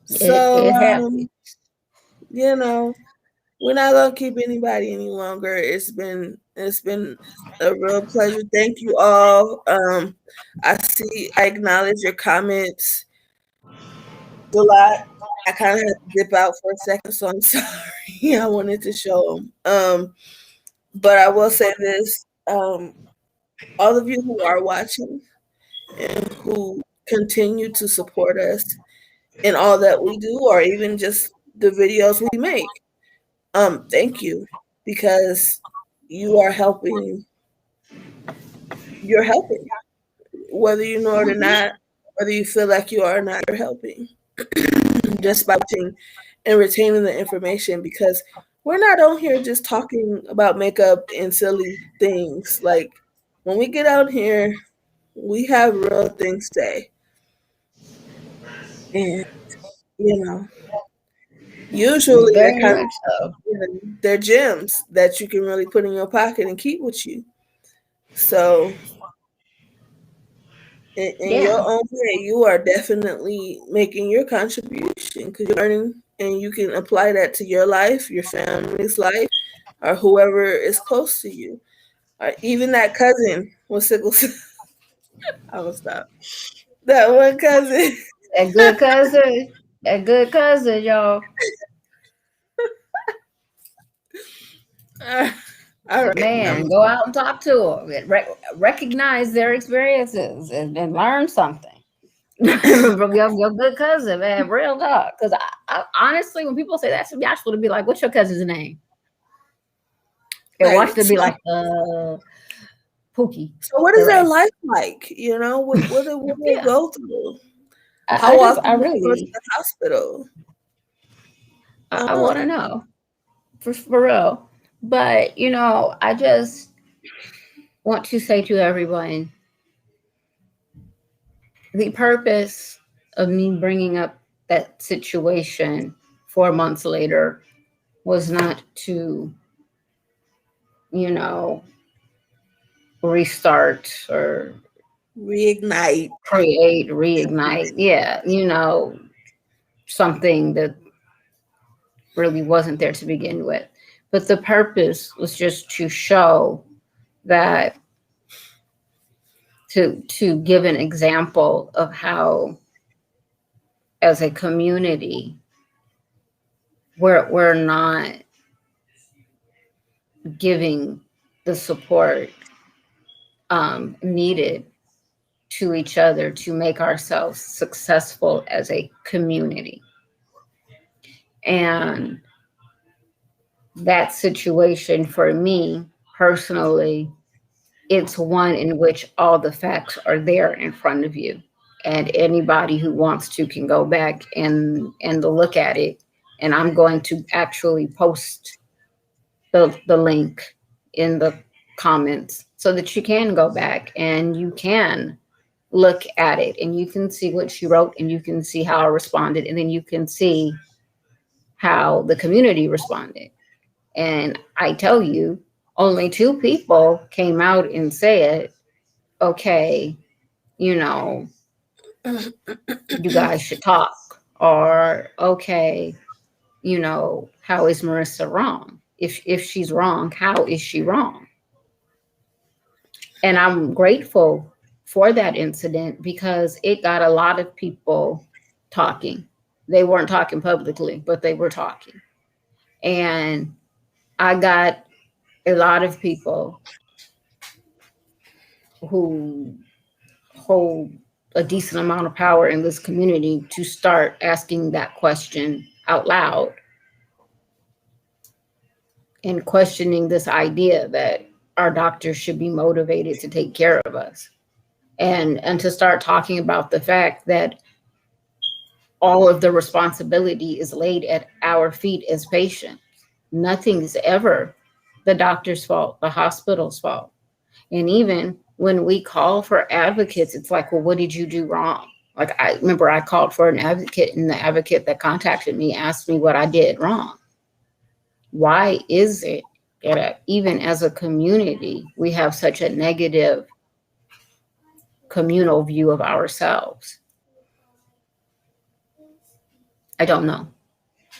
[SPEAKER 2] It
[SPEAKER 1] So
[SPEAKER 2] it happened.
[SPEAKER 1] you know, we're not gonna keep anybody any longer. It's been a real pleasure. Thank you all. I acknowledge your comments a lot. I kind of had to dip out for a second, so I'm sorry. I wanted to show them. But I will say this: all of you who are watching and who continue to support us in all that we do, or even just the videos we make, thank you because you are helping. You're helping, whether you know it or
[SPEAKER 2] Mhm.
[SPEAKER 1] not, whether you feel like you are or not. You're helping just by watching and retaining the information because we're not on here just talking about makeup and silly things. Like when we get out here, we have real things to say, and you know, usually that
[SPEAKER 2] Very
[SPEAKER 1] kind of
[SPEAKER 2] much so.
[SPEAKER 1] they're gems that you can really put in your pocket and keep with you. So in your
[SPEAKER 2] Yeah.
[SPEAKER 1] own way, you are definitely making your contribution because you're learning and you can apply that to your life, your family's life, or whoever is close to you. Or even that cousin with sickle cell. I will stop. That one cousin.
[SPEAKER 2] A good cousin, a good cousin, y'all.
[SPEAKER 1] All right.
[SPEAKER 2] Man, go out and talk to them. Recognize their experiences and learn something from your good cousin, man. Real talk. Because I honestly, when people say that to me, I just want to be like, "What's your cousin's name?" And watch
[SPEAKER 1] Right.
[SPEAKER 2] them
[SPEAKER 1] So,
[SPEAKER 2] be like, Pookie,
[SPEAKER 1] so what
[SPEAKER 2] the
[SPEAKER 1] is their
[SPEAKER 2] rest.
[SPEAKER 1] life like? What do they
[SPEAKER 2] Yeah,
[SPEAKER 1] go through?
[SPEAKER 2] I
[SPEAKER 1] How
[SPEAKER 2] just, I
[SPEAKER 1] often do they go to
[SPEAKER 2] really,
[SPEAKER 1] the hospital?
[SPEAKER 2] I want to know for real. But I just want to say to everyone, the purpose of me bringing up that situation 4 months later was not to, you know, restart or
[SPEAKER 1] Reignite.
[SPEAKER 2] reignite. Yeah, something that really wasn't there to begin with. But the purpose was just to show that, to give an example of how, as a community, we're not giving the support needed to each other to make ourselves successful as a community. And that situation for me personally, it's one in which all the facts are there in front of you. And anybody who wants to can go back and look at it. And I'm going to actually post the link in the comments so that you can go back and you can look at it and you can see what she wrote and you can see how I responded and then you can see how the community responded. And I tell you, only two people came out and said, okay, you know, you guys should talk. Or, okay, how is Marissa wrong? If she's wrong, how is she wrong? And I'm grateful for that incident because it got a lot of people talking. They weren't talking publicly, but they were talking. And I got a lot of people who hold a decent amount of power in this community to start asking that question out loud and questioning this idea that our doctors should be motivated to take care of us, and to start talking about the fact that all of the responsibility is laid at our feet as patients. Nothing is ever the doctor's fault, the hospital's fault. And even when we call for advocates, it's like, well, what did you do wrong? Like, I remember I called for an advocate, and the advocate that contacted me asked me what I did wrong. Why is it that even as a community, we have such a negative communal view of ourselves? I don't know.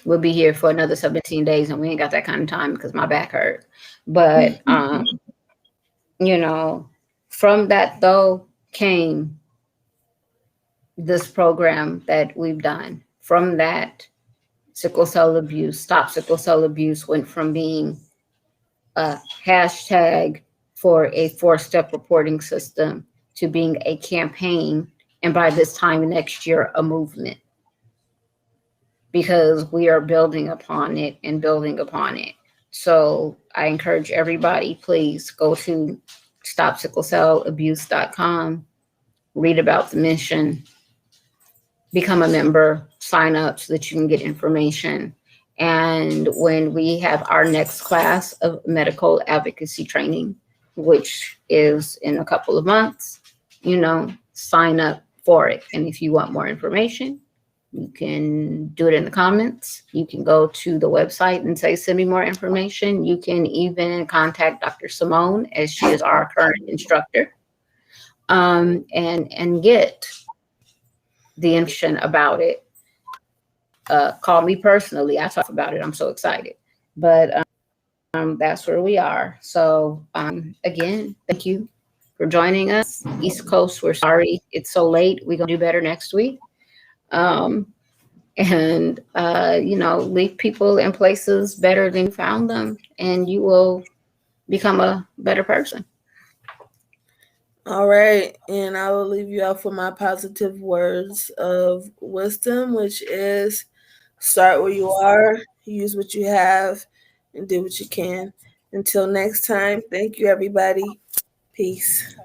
[SPEAKER 2] We'll be here for another 17 days and we ain't got that kind of time because my back hurt. But, you know, from that though came this program that we've done. From that, sickle cell abuse, stop sickle cell abuse went from being a hashtag for a 4-step reporting system to being a campaign. And by this time next year, a movement, because we are building upon it and building upon it. So I encourage everybody, please go to stopsicklecellabuse.com, read about the mission, become a member, sign up so that you can get information. And when we have our next class of medical advocacy training, which is in a couple of months, sign up for it. And if you want more information, you can do it in the comments. You can go to the website and say, send me more information. You can even contact Dr. Simone, as she is our current instructor, and get the information about it. Call me personally. I talk about it. I'm so excited. But That's where we are. So, again, thank you for joining us. East Coast, we're sorry it's so late. We're going to do better next week. Um, and, leave people in places better than you found them, and you will become a better person.
[SPEAKER 1] All right, and I will leave you off with my positive words of wisdom, which is start where you are, use what you have, and do what you can. Until next time, thank you, everybody. Peace.